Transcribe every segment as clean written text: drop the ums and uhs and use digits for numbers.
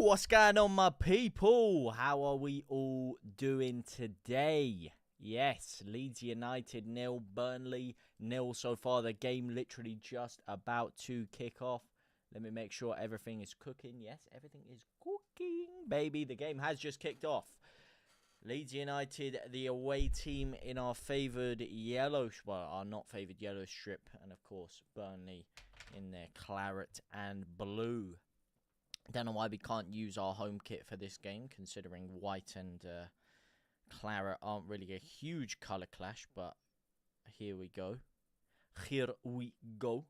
What's going on, my people? How are we all doing today? Yes, Leeds United 0, Burnley 0 so far. The game literally just about to kick off. Let me make sure everything is cooking. Yes, everything is cooking, baby. The game has just kicked off. Leeds United, the away team in our favoured yellow, well, our not favoured yellow strip. And, of course, Burnley in their claret and blue. Don't know why we can't use our home kit for this game, considering white and claret aren't really a huge colour clash, but here we go. Here we go.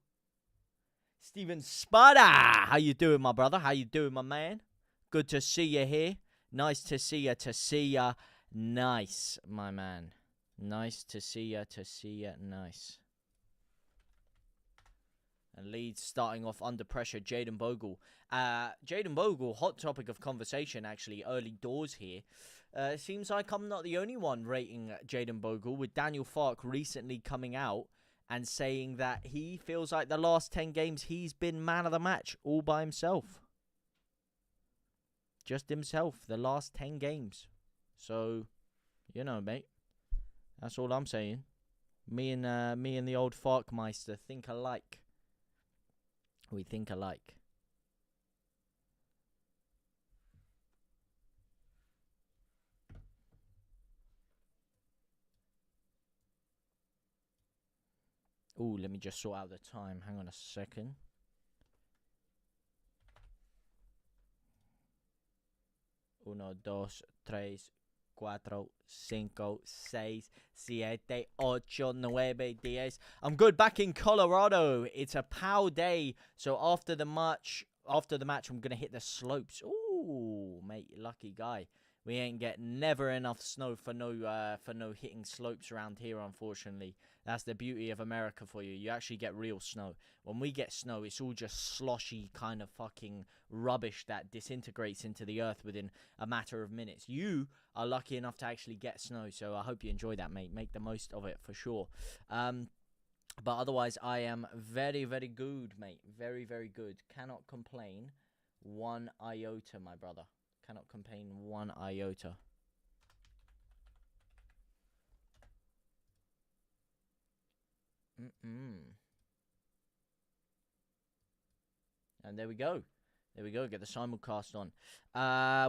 Steven Spada! How you doing, my brother? How you doing, my man? Good to see you here. Nice to see you, Nice, my man. Nice to see you, nice. And Leeds starting off under pressure. Jayden Bogle. Jayden Bogle, hot topic of conversation, actually, early doors here. Seems like I'm not the only one rating Jayden Bogle, with Daniel Farke recently coming out and saying that he feels like the last 10 games he's been man of the match all by himself. Just himself, the last 10 games. So, you know, mate. That's all I'm saying. Me and the old Farke Meister think alike. We think alike. Ooh, let me just sort out the time. Hang on a second. Uno, dos, tres, cuatro, cinco, seis, siete, ocho, nueve, diez. I'm good. Back in Colorado. It's a pow day. So after the match, I'm gonna hit the slopes. Ooh, mate, lucky guy. We ain't getting never enough snow for no hitting slopes around here, unfortunately. That's the beauty of America for you. You actually get real snow. When we get snow, it's all just sloshy kind of fucking rubbish that disintegrates into the earth within a matter of minutes. You are lucky enough to actually get snow, so I hope you enjoy that, mate. Make the most of it for sure. But otherwise, I am very, very good, mate. Very, very good. Cannot complain one iota, my brother. Cannot complain one iota. And there we go. There we go. Get the simulcast on.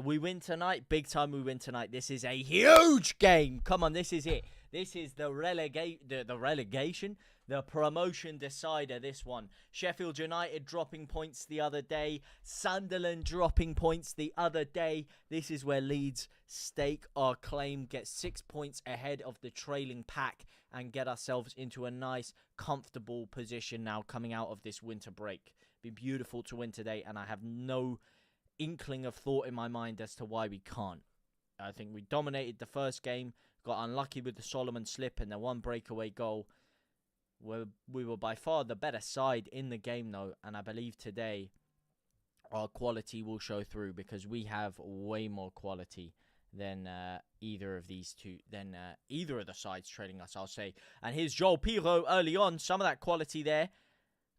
We win tonight. Big time we win tonight. This is a huge game. Come on, this is it. This is the relegation. The promotion decider, this one. Sheffield United dropping points the other day. Sunderland dropping points the other day. This is where Leeds stake our claim, get 6 points ahead of the trailing pack, and get ourselves into a nice, comfortable position now coming out of this winter break. Be beautiful to win today, and I have no inkling of thought in my mind as to why we can't. I think we dominated the first game, got unlucky with the Solomon slip and the one breakaway goal. We were by far the better side in the game, though, and I believe today our quality will show through because we have way more quality than either of these two, than either of the sides trailing us, I'll say. And here's Joel Pirot early on, some of that quality there.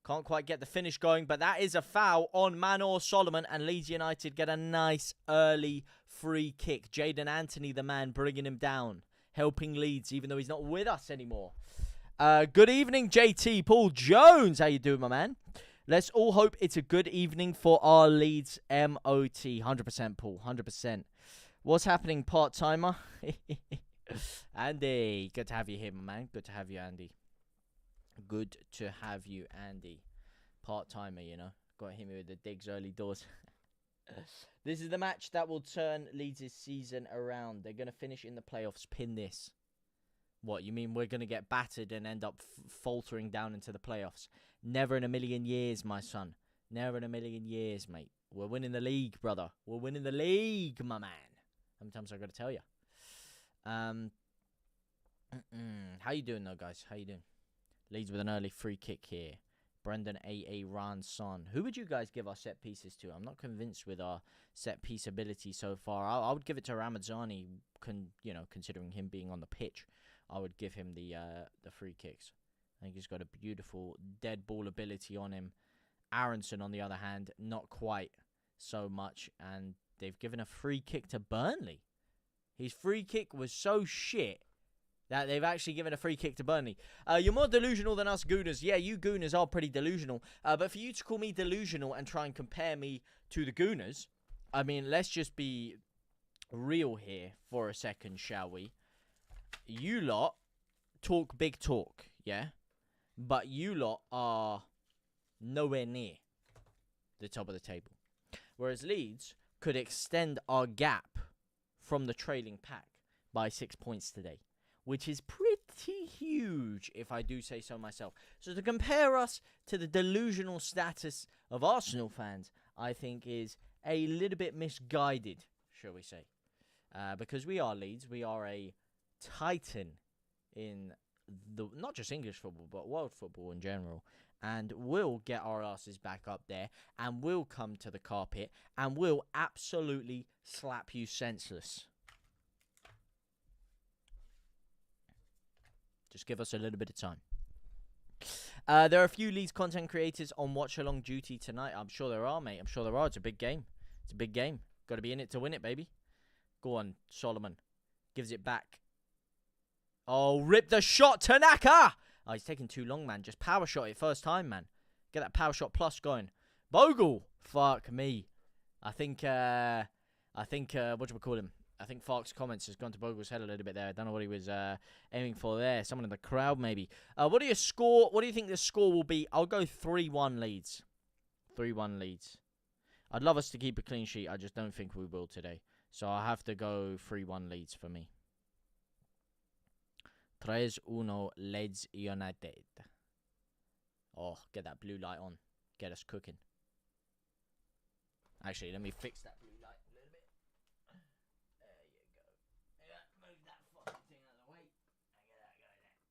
Can't quite get the finish going, but that is a foul on Manor Solomon, and Leeds United get a nice early free kick. Jaden Anthony, the man, bringing him down, helping Leeds, even though he's not with us anymore. Good evening, JT Paul Jones. How you doing, my man? Let's all hope it's a good evening for our Leeds MOT. 100%, Paul. 100%. What's happening, part-timer? Andy, good to have you here, my man. Good to have you, Andy. Good to have you, Andy. Part-timer, you know. Got to hit me with the digs early doors. This is the match that will turn Leeds' season around. They're going to finish in the playoffs. Pin this. What, you mean we're going to get battered and end up faltering down into the playoffs? Never in a million years, my son. Never in a million years, mate. We're winning the league, brother. We're winning the league, my man. Sometimes I've got to tell you. How you doing, though, guys? How you doing? Leeds with an early free kick here. Brendan A.A. Ranson. Who would you guys give our set pieces to? I'm not convinced with our set piece ability so far. I would give it to Ramazani, considering him being on the pitch. I would give him the free kicks. I think he's got a beautiful dead ball ability on him. Aronson, on the other hand, not quite. so much, and they've given a free kick to Burnley. His free kick was so shit that they've actually given a free kick to Burnley. You're more delusional than us Gooners. Yeah, you Gooners are pretty delusional. But for you to call me delusional and try and compare me to the Gooners, I mean, let's just be real here for a second, shall we? You lot talk big talk, yeah? But you lot are nowhere near the top of the table. Whereas Leeds could extend our gap from the trailing pack by 6 points today, which is pretty huge, if I do say so myself. So to compare us to the delusional status of Arsenal fans, I think is a little bit misguided, shall we say. Because we are Leeds, we are a titan in the not just English football, but world football in general. And we'll get our asses back up there, and we'll come to the carpet, and we'll absolutely slap you senseless. Just give us a little bit of time. There are a few Leeds content creators on watch-along duty tonight. I'm sure there are, mate. I'm sure there are. It's a big game. It's a big game. Got to be in it to win it, baby. Go on, Solomon. Gives it back. Oh, rip the shot, Tanaka! Oh, he's taking too long, man. Just power shot it first time, man. Get that power shot plus going. Bogle! Fuck me. I think, whatchamacallit? I think Fark's comments has gone to Bogle's head a little bit there. I don't know what he was aiming for there. Someone in the crowd, maybe. What do you think the score will be? I'll go 3-1 Leeds. 3-1 Leeds. I'd love us to keep a clean sheet. I just don't think we will today. So I have to go 3-1 Leeds for me. 3-1 Leeds United. Oh, get that blue light on. Get us cooking. Actually, let me fix that blue light a little bit. There you go. Yeah, move that fucking thing out of the way. And get that going there.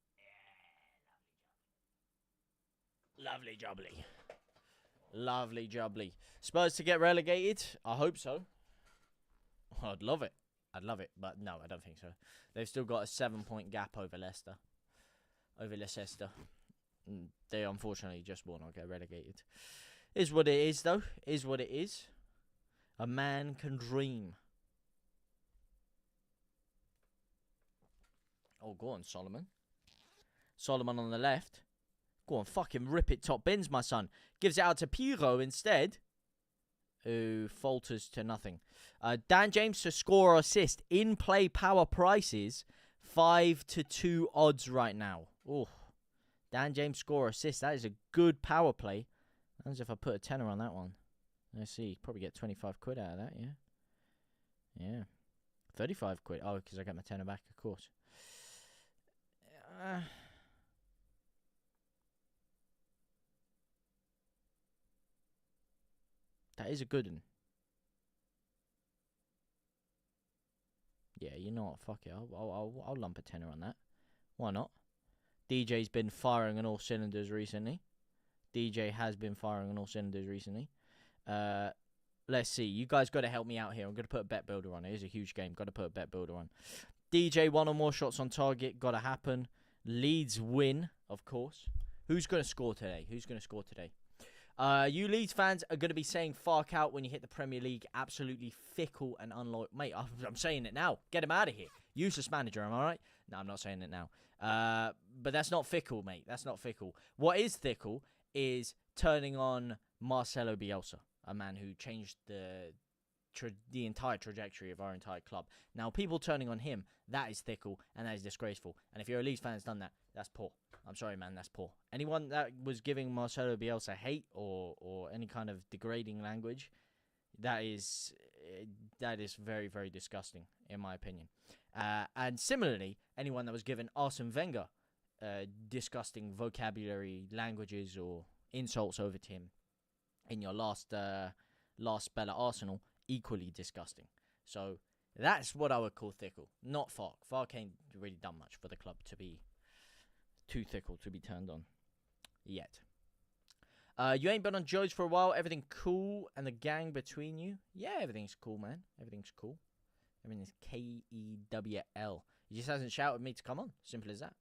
Yeah, lovely jubbly. Lovely jubbly. Spurs to get relegated? I hope so. I'd love it. I'd love it, but no, I don't think so. They've still got a 7-point gap over Leicester. Over Leicester. They unfortunately just will not get relegated. Is what it is, though. Is what it is. A man can dream. Oh, go on, Solomon. Solomon on the left. Go on, fucking rip it top bins, my son. Gives it out to Piro instead. Who falters to nothing. Dan James to score or assist. In-play power prices. 5-2 odds right now. Oh, Dan James score or assist. That is a good power play. As if I put a tenner on that one. Let's see. Probably get 25 quid out of that, yeah? Yeah. 35 quid. Oh, because I got my tenner back, of course. That is a good one. Yeah, you know what? Fuck it. I'll lump a tenner on that. Why not? DJ's been firing on all cylinders recently. DJ has been firing on all cylinders recently. Let's see. You guys got to help me out here. I'm going to put a bet builder on. It is a huge game. Got to put a bet builder on. DJ, 1 or more shots on target. Got to happen. Leeds win, of course. Who's going to score today? Who's going to score today? You Leeds fans are going to be saying "fark out" when you hit the Premier League. Absolutely fickle and unloyal. Mate, I'm saying it now. Get him out of here. Useless manager, am I right? No, I'm not saying it now. But that's not fickle, mate. That's not fickle. What is fickle is turning on Marcelo Bielsa, a man who changed the entire trajectory of our entire club. Now, people turning on him, that is fickle and that is disgraceful. And if you're a Leeds fan that's done that, that's poor. I'm sorry, man, that's poor. Anyone that was giving Marcelo Bielsa hate or any kind of degrading language, that is very, very disgusting, in my opinion. And similarly, anyone that was given Arsene Wenger disgusting vocabulary, languages, or insults over to him in your last spell at Arsenal, equally disgusting. So that's what I would call fickle, not Fark. Fark ain't really done much for the club to be too fickle to be turned on yet. You ain't been on Joe's for a while. Everything cool and the gang between you? Yeah, everything's cool, man. Everything's cool. Everything's KEWL. He just hasn't shouted me to come on. Simple as that.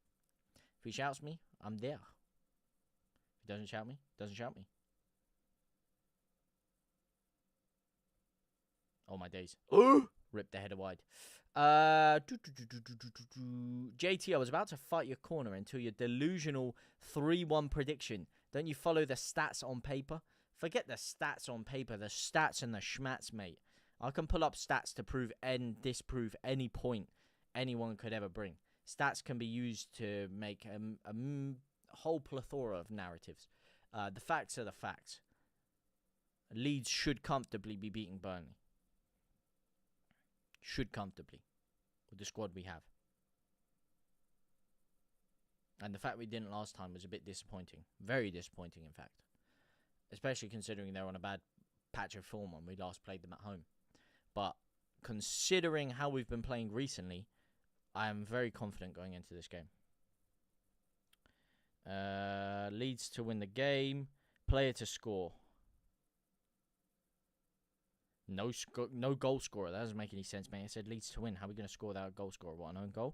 If he shouts me, I'm there. If he doesn't shout me, doesn't shout me. Oh, my days. Ripped the header wide. JT, I was about to fight your corner until your delusional 3-1 prediction. Don't you follow the stats on paper? Forget the stats on paper. The stats and the schmats, mate. I can pull up stats to prove and disprove any point anyone could ever bring. Stats can be used to make a whole plethora of narratives. The facts are the facts. Leeds should comfortably be beating Burnley. Should comfortably. With the squad we have. And the fact we didn't last time was a bit disappointing. Very disappointing, in fact. Especially considering they're on a bad patch of form when we last played them at home. But considering how we've been playing recently, I am very confident going into this game. Leeds to win the game. Player to score. No goal scorer. That doesn't make any sense, mate. I said Leeds to win. How are we going to score without a goal scorer? What, an own goal?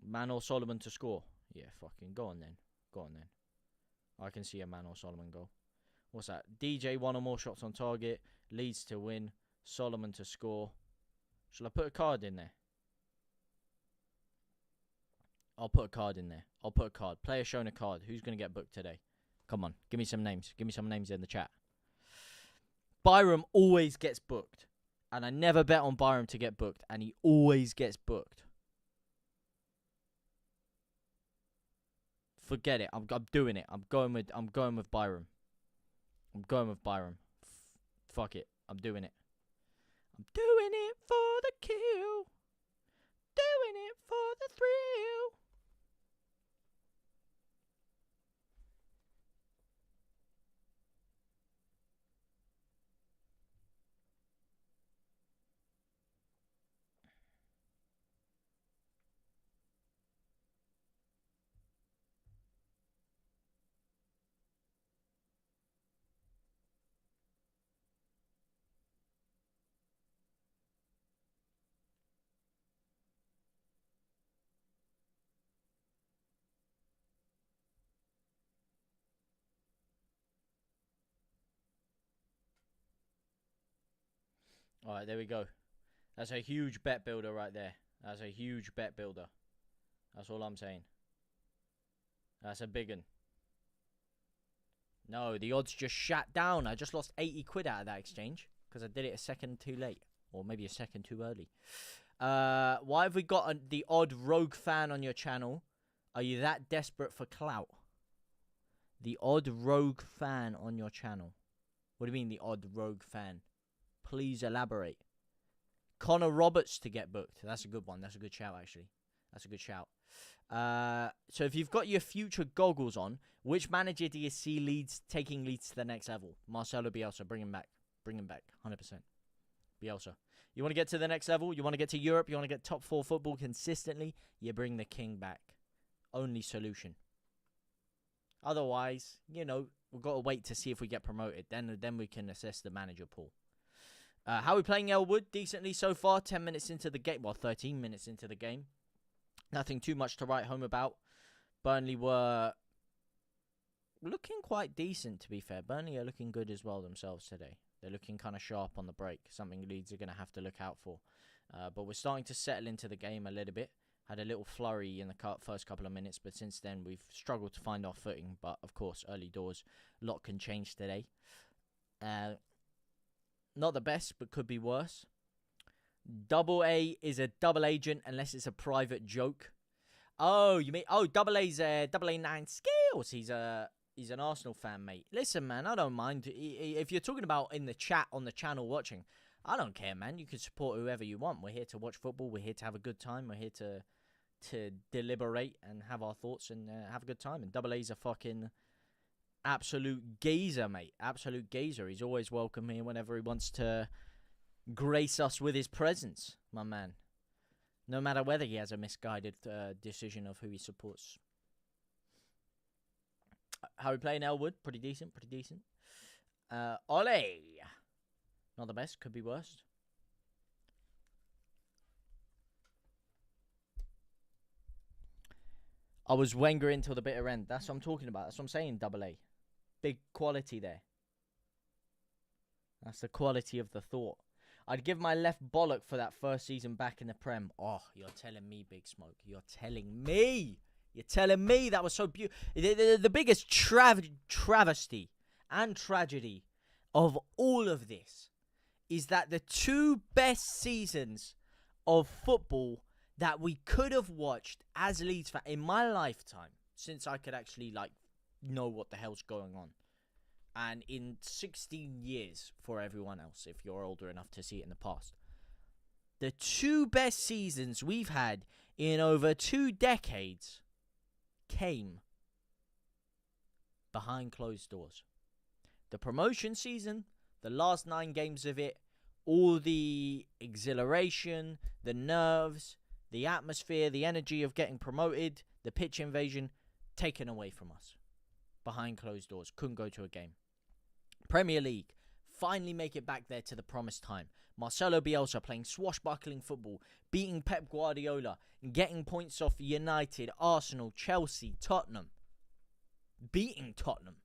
Man or Solomon to score? Yeah, fucking go on then. Go on then. I can see a Man or Solomon goal. What's that? DJ, 1 or more shots on target. Leeds to win. Solomon to score. Shall I put a card in there? I'll put a card in there. I'll put a card. Player shown a card. Who's going to get booked today? Come on. Give me some names. Give me some names in the chat. Byram always gets booked. And I never bet on Byram to get booked. And he always gets booked. Forget it. I'm doing it. I'm going with Byram. I'm going with Byram. Fuck it. I'm doing it. I'm doing it for the kill. Doing it for the thrill. Alright, there we go. That's a huge bet builder right there. That's a huge bet builder. That's all I'm saying. That's a big one. No, the odds just shat down. I just lost 80 quid out of that exchange. Because I did it a second too late. Or maybe a second too early. Why have we got the odd rogue fan on your channel? Are you that desperate for clout? The odd rogue fan on your channel. What do you mean the odd rogue fan? Please elaborate. Connor Roberts to get booked. That's a good one. That's a good shout, actually. That's a good shout. So if you've got your future goggles on, which manager do you see taking Leeds to the next level? Marcelo Bielsa. Bring him back. Bring him back. 100%. Bielsa. You want to get to the next level? You want to get to Europe? You want to get top 4 football consistently? You bring the king back. Only solution. Otherwise, you know, we've got to wait to see if we get promoted. Then we can assess the manager pool. How are we playing Elwood? Decently so far. 10 minutes into the game. Well, 13 minutes into the game. Nothing too much to write home about. Burnley were looking quite decent, to be fair. Burnley are looking good as well themselves today. They're looking kind of sharp on the break. Something Leeds are going to have to look out for. But we're starting to settle into the game a little bit. Had a little flurry in the first couple of minutes. But since then, we've struggled to find our footing. But, of course, early doors. A lot can change today. Not the best, but could be worse. Double A is a double agent unless it's a private joke. Oh, you mean... Oh, Double A's Double A9 Skills. He's an Arsenal fan, mate. Listen, man, I don't mind. If you're talking about in the chat on the channel watching, I don't care, man. You can support whoever you want. We're here to watch football. We're here to have a good time. We're here to deliberate and have our thoughts and have a good time. And Double A's a fucking... absolute geezer, mate. Absolute geezer. He's always welcome here whenever he wants to grace us with his presence, my man. No matter whether he has a misguided decision of who he supports. How are we playing Elwood? Pretty decent, pretty decent. Ole. Not the best, could be worse. I was Wenger until the bitter end. That's what I'm talking about. That's what I'm saying, double A. Big quality there. That's the quality of the thought. I'd give my left bollock for that first season back in the Prem. Oh, you're telling me, Big Smoke. You're telling me. You're telling me that was so beautiful. The biggest travesty and tragedy of all of this is that the two best seasons of football that we could have watched as Leeds fans in my lifetime, since I could actually know what the hell's going on, and in 16 years for everyone else, if you're older enough to see it in the past, the two best seasons we've had in over 2 decades came behind closed doors. The promotion season, the last 9 games of it, all the exhilaration, the nerves, the atmosphere, the energy of getting promoted, the pitch invasion, taken away from us. Behind closed doors. Couldn't go to a game. Premier League. Finally make it back there to the promised time. Marcelo Bielsa playing swashbuckling football, beating Pep Guardiola, and getting points off United, Arsenal, Chelsea, Tottenham. Beating Tottenham.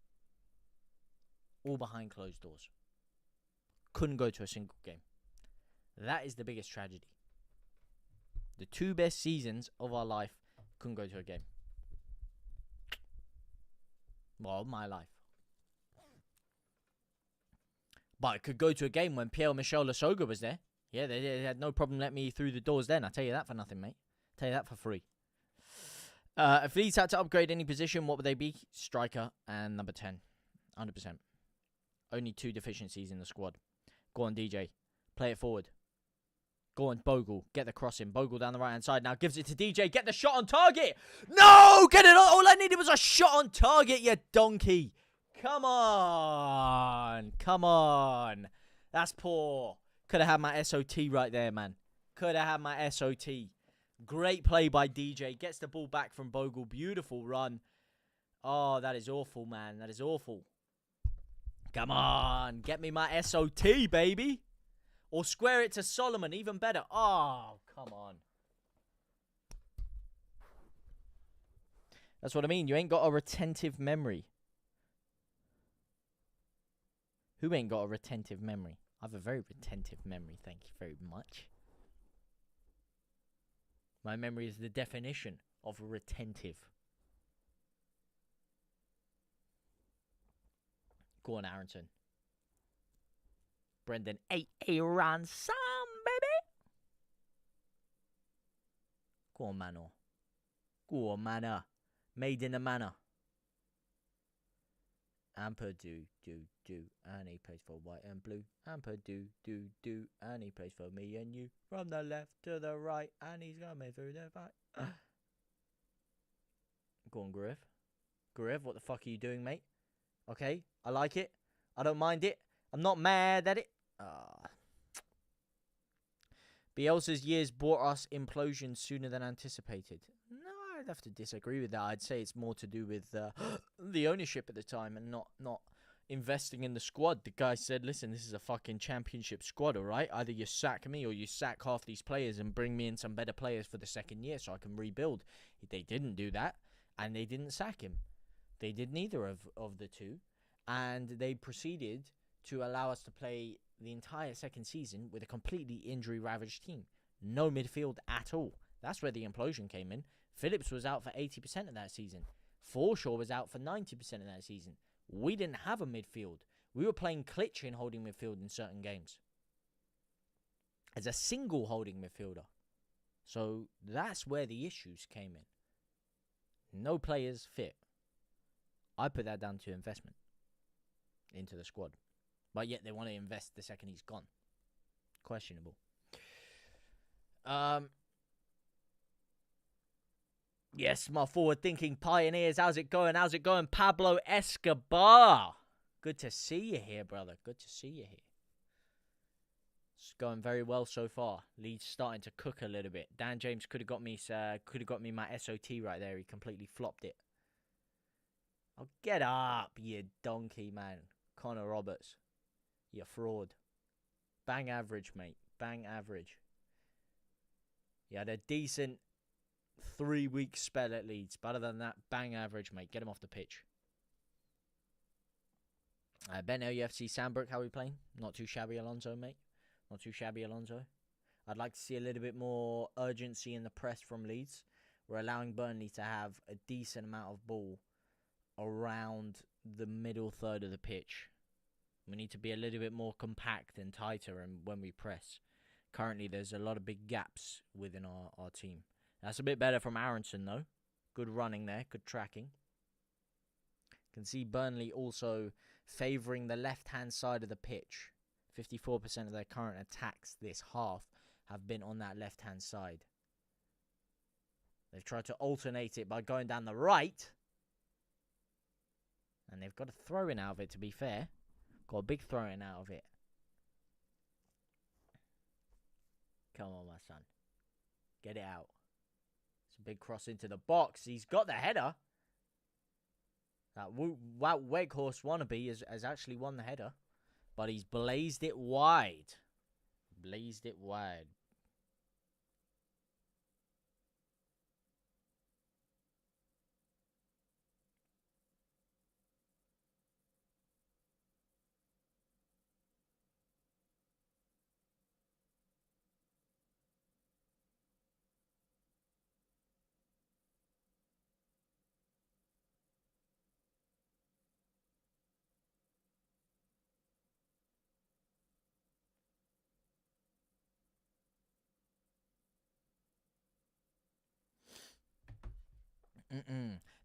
All behind closed doors. Couldn't go to a single game. That is the biggest tragedy. The 2 best seasons of our life couldn't go to a game. Well, my life. But I could go to a game when Pierre-Michel Lasogga was there. Yeah, they had no problem letting me through the doors then. I'll tell you that for nothing, mate. I'll tell you that for free. If Leeds had to upgrade any position, what would they be? Striker and number 10. 100%. Only 2 deficiencies in the squad. Go on, DJ. Play it forward. Go on, Bogle. Get the cross in. Bogle down the right-hand side now. Gives it to DJ. Get the shot on target. No! Get it on. All I needed was a shot on target, you donkey. Come on. Come on. That's poor. Could have had my SOT right there, man. Could have had my SOT. Great play by DJ. Gets the ball back from Bogle. Beautiful run. Oh, that is awful, man. That is awful. Come on. Get me my SOT, baby. Or square it to Solomon. Even better. Oh, come on. That's what I mean. You ain't got a retentive memory. Who ain't got a retentive memory? I have a very retentive memory. Thank you very much. My memory is the definition of retentive. Go on, Aronson. Brendan, 8 run some, baby. Go on, Manor. Go on, Manor. Made in a manor. Amper do, and he plays for white and blue. Amper do, and he plays for me and you. From the left to the right, and he's coming through the fight. Go on, Griff. Griff, what the fuck are you doing, mate? Okay, I like it. I don't mind it. I'm not mad at it. Bielsa's years brought us implosion sooner than anticipated. No, I'd have to disagree with that. I'd say it's more to do with the ownership at the time and not investing in the squad. The guy said, listen, this is a fucking championship squad, all right? Either you sack me or you sack half these players and bring me in some better players for the second year so I can rebuild. They didn't do that, and they didn't sack him. They did neither of the two, and they proceeded to allow us to play the entire second season with a completely injury-ravaged team. No midfield at all. That's where the implosion came in. Phillips was out for 80% of that season. Forshaw was out for 90% of that season. We didn't have a midfield. We were playing Klitsch in holding midfield in certain games. As a single holding midfielder. So that's where the issues came in. No players fit. I put that down to investment into the squad. But yet they want to invest the second he's gone. Questionable. Yes, my forward-thinking pioneers. How's it going? How's it going? Pablo Escobar. Good to see you here, brother. Good to see you here. It's going very well so far. Leeds starting to cook a little bit. Dan James could have got me my SOT right there. He completely flopped it. Oh, get up, you donkey, man. Connor Roberts. You fraud. Bang average, mate. Bang average. You had a decent 3-week spell at Leeds. But other than that, bang average, mate. Get him off the pitch. Ben LUFC Sandbrook, how are we playing? Not too shabby, Alonso, mate. Not too shabby, Alonso. I'd like to see a little bit more urgency in the press from Leeds. We're allowing Burnley to have a decent amount of ball around the middle third of the pitch. We need to be a little bit more compact and tighter when we press. Currently, there's a lot of big gaps within our team. That's a bit better from Aronson, though. Good running there, good tracking. Can see Burnley also favouring the left-hand side of the pitch. 54% of their current attacks this half have been on that left-hand side. They've tried to alternate it by going down the right. And they've got a throw-in out of it, to be fair. Got a big throw-in out of it. Come on, my son. Get it out. It's a big cross into the box. He's got the header. That Weghorst wannabe has actually won the header. But he's blazed it wide. Blazed it wide.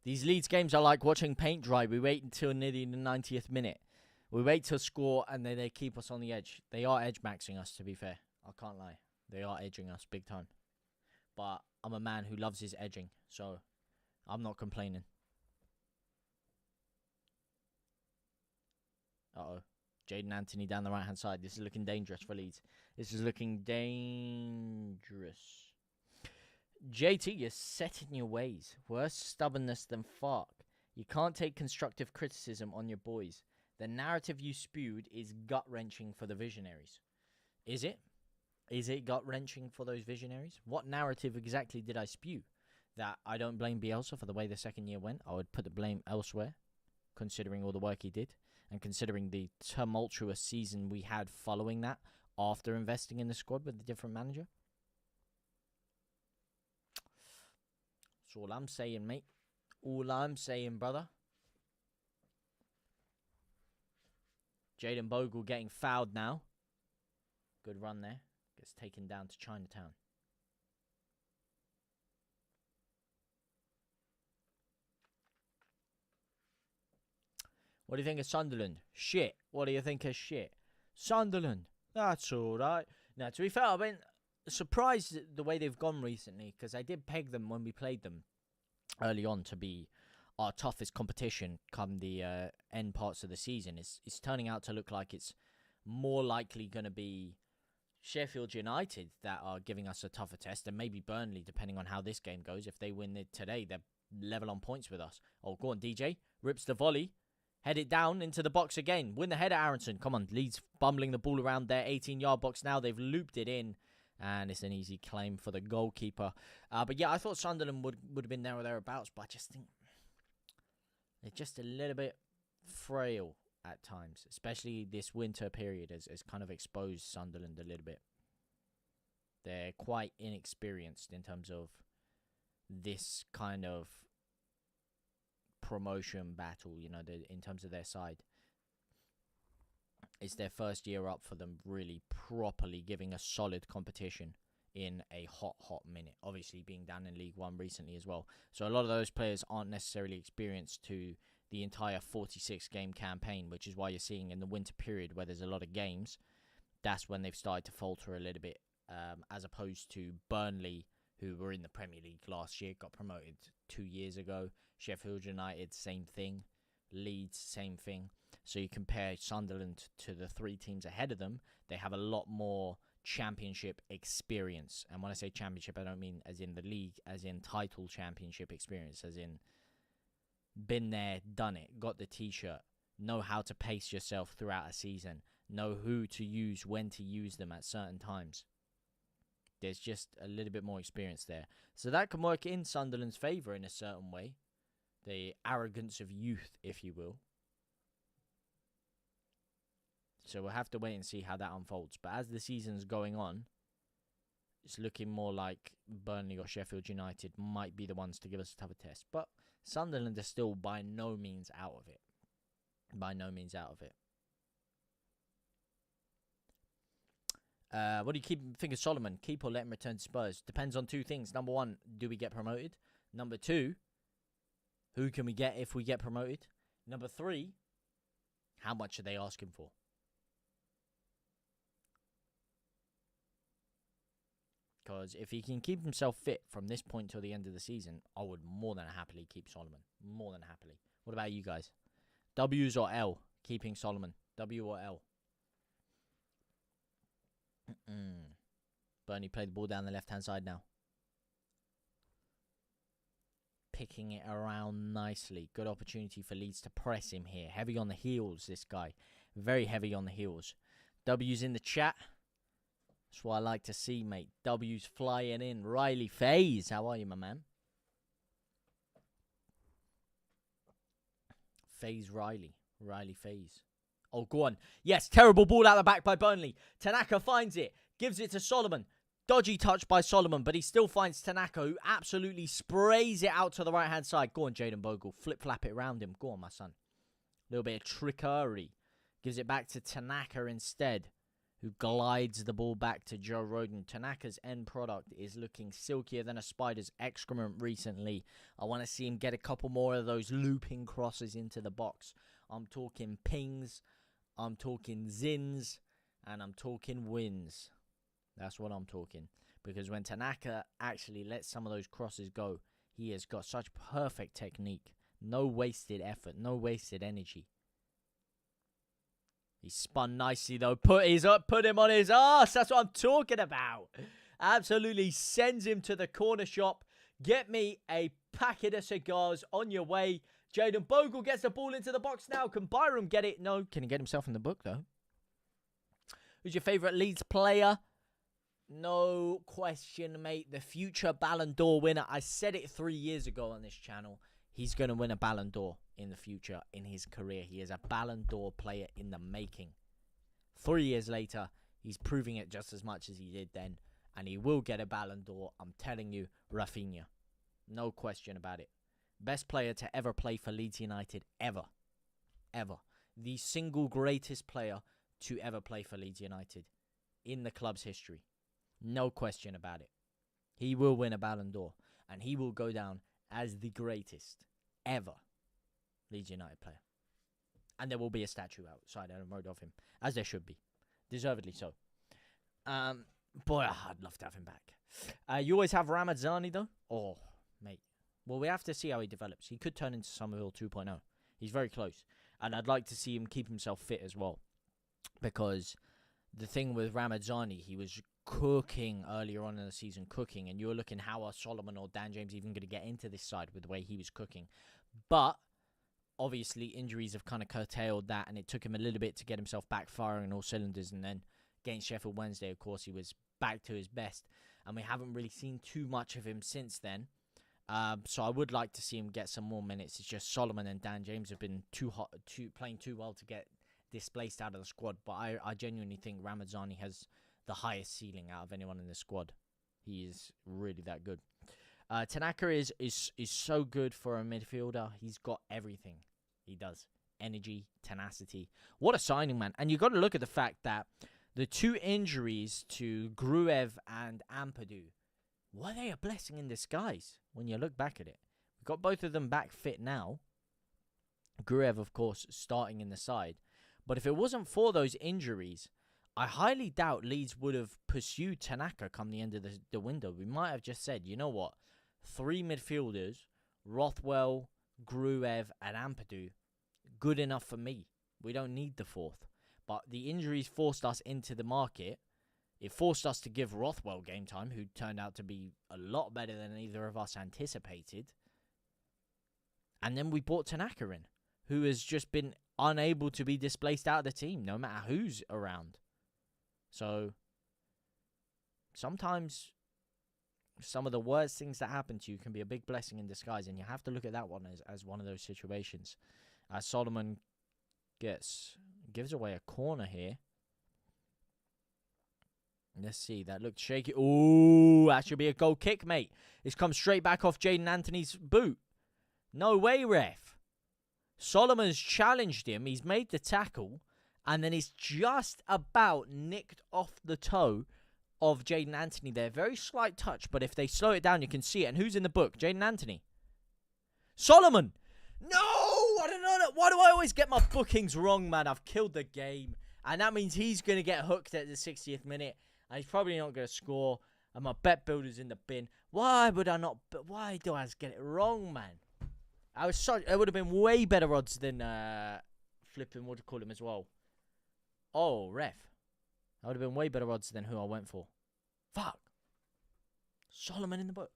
These Leeds games are like watching paint dry. We wait until nearly the 90th minute. We wait to score, and then they keep us on the edge. They are edge-maxing us, to be fair. I can't lie. They are edging us big time. But I'm a man who loves his edging, so I'm not complaining. Uh-oh. Jaden Anthony down the right-hand side. This is looking dangerous for Leeds. This is looking dangerous. JT, you're set in your ways. Worse stubbornness than fuck. You can't take constructive criticism on your boys. The narrative you spewed is gut-wrenching for the visionaries. Is it? Is it gut-wrenching for those visionaries? What narrative exactly did I spew? That I don't blame Bielsa for the way the second year went. I would put the blame elsewhere, considering all the work he did, and considering the tumultuous season we had following that, after investing in the squad with a different manager. That's all I'm saying, mate. All I'm saying, brother. Jaden Bogle getting fouled now. Good run there. Gets taken down to Chinatown. What do you think of Sunderland? Shit. What do you think of shit? Sunderland. That's all right. Now, to be fair, I've been surprised at the way they've gone recently, because I did peg them when we played them early on to be our toughest competition come the end parts of the season. It's turning out to look like it's more likely going to be Sheffield United that are giving us a tougher test, and maybe Burnley, depending on how this game goes. If they win it today, they're level on points with us. Oh, go on, DJ. Rips the volley. Head it down into the box again. Win the header, Aronson. Come on, Leeds bumbling the ball around their 18-yard box now. They've looped it in, and it's an easy claim for the goalkeeper. But yeah, I thought Sunderland would have been there or thereabouts, but I just think they're just a little bit frail at times, especially this winter period has kind of exposed Sunderland a little bit. They're quite inexperienced in terms of this kind of promotion battle, you know, in terms of their side. It's their first year up for them really properly giving a solid competition in a hot minute. Obviously being down in League One recently as well. So a lot of those players aren't necessarily experienced to the entire 46-game campaign, which is why you're seeing in the winter period where there's a lot of games, that's when they've started to falter a little bit, as opposed to Burnley, who were in the Premier League last year, got promoted 2 years ago. Sheffield United, same thing. Leeds, same thing. So you compare Sunderland to the three teams ahead of them, they have a lot more championship experience. And when I say championship, I don't mean as in the league, as in title championship experience, as in been there, done it, got the t-shirt, know how to pace yourself throughout a season, know who to use, when to use them at certain times. There's just a little bit more experience there. So that can work in Sunderland's favour in a certain way. The arrogance of youth, if you will. So we'll have to wait and see how that unfolds. But as the season's going on, it's looking more like Burnley or Sheffield United might be the ones to give us a tougher test. But Sunderland are still by no means out of it. By no means out of it. What do you think of Solomon? Keep or let him return to Spurs? Depends on two things. Number one, do we get promoted? Number two, who can we get if we get promoted? Number three, how much are they asking for? Because if he can keep himself fit from this point till the end of the season, I would more than happily keep Solomon. More than happily. What about you guys? W's or L? Keeping Solomon. W or L? Burnley played the ball down the left-hand side now. Picking it around nicely. Good opportunity for Leeds to press him here. Heavy on the heels, this guy. Very heavy on the heels. W's in the chat. That's what I like to see, mate. W's flying in. Riley FaZe. How are you, my man? FaZe Riley. Riley FaZe. Oh, go on. Yes, terrible ball out the back by Burnley. Tanaka finds it. Gives it to Solomon. Dodgy touch by Solomon, but he still finds Tanaka, who absolutely sprays it out to the right-hand side. Go on, Jaden Bogle. Flip-flap it around him. Go on, my son. A little bit of trickery. Gives it back to Tanaka instead, who glides the ball back to Joe Rodon. Tanaka's end product is looking silkier than a spider's excrement recently. I want to see him get a couple more of those looping crosses into the box. I'm talking pings. I'm talking zins, and I'm talking wins. That's what I'm talking. Because when Tanaka actually lets some of those crosses go, he has got such perfect technique. No wasted effort, no wasted energy. He spun nicely, though. Put him on his ass. That's what I'm talking about. Absolutely sends him to the corner shop. Get me a packet of cigars on your way. Jaden Bogle gets the ball into the box now. Can Byram get it? No. Can he get himself in the book, though? Who's your favourite Leeds player? No question, mate. The future Ballon d'Or winner. I said it 3 years ago on this channel. He's going to win a Ballon d'Or in the future in his career. He is a Ballon d'Or player in the making. 3 years later, he's proving it just as much as he did then. And he will get a Ballon d'Or. I'm telling you, Rafinha. No question about it. Best player to ever play for Leeds United, ever. Ever. The single greatest player to ever play for Leeds United in the club's history. No question about it. He will win a Ballon d'Or. And he will go down as the greatest ever Leeds United player. And there will be a statue outside Ellen Road of him, as there should be. Deservedly so. Boy, I'd love to have him back. You always have Ramazani, though? Oh, mate. Well, we have to see how he develops. He could turn into Somerville 2.0. He's very close. And I'd like to see him keep himself fit as well. Because the thing with Ramazani, he was cooking earlier on in the season, and you were looking, how are Solomon or Dan James even going to get into this side with the way he was cooking? But obviously injuries have kind of curtailed that, and it took him a little bit to get himself back firing on all cylinders. And then against Sheffield Wednesday, of course, he was back to his best, and we haven't really seen too much of him since then. So I would like to see him get some more minutes. It's just Solomon and Dan James have been playing too well to get displaced out of the squad. But I genuinely think Ramazani has the highest ceiling out of anyone in the squad. He is really that good. Tanaka is so good for a midfielder. He's got everything. He does. Energy, tenacity. What a signing, man. And you got to look at the fact that the two injuries to Gruev and Ampadu, were they a blessing in disguise when you look back at it? We've got both of them back fit now. Gruev, of course, starting in the side. But if it wasn't for those injuries, I highly doubt Leeds would have pursued Tanaka come the end of the window. We might have just said, you know what? 3 midfielders, Rothwell, Gruev, and Ampadu, good enough for me. We don't need the 4th. But the injuries forced us into the market. It forced us to give Rothwell game time, who turned out to be a lot better than either of us anticipated. And then we brought Tanaka in, who has just been unable to be displaced out of the team, no matter who's around. So sometimes some of the worst things that happen to you can be a big blessing in disguise, and you have to look at that one as one of those situations. Solomon gives away a corner here. Let's see. That looked shaky. Ooh, that should be a goal kick, mate. It's come straight back off Jaden Anthony's boot. No way, ref. Solomon's challenged him. He's made the tackle. And then he's just about nicked off the toe of Jaden Anthony there. Very slight touch, but if they slow it down, you can see it. And who's in the book? Jaden Anthony. Solomon! No! I don't know. Why do I always get my bookings wrong, man? I've killed the game. And that means he's going to get hooked at the 60th minute. And he's probably not going to score. And my bet builder's in the bin. Why would I not? Why do I get it wrong, man? It would have been way better odds than flipping, what do you call him as well? Oh, ref. That would have been way better odds than who I went for. Fuck. Solomon in the book.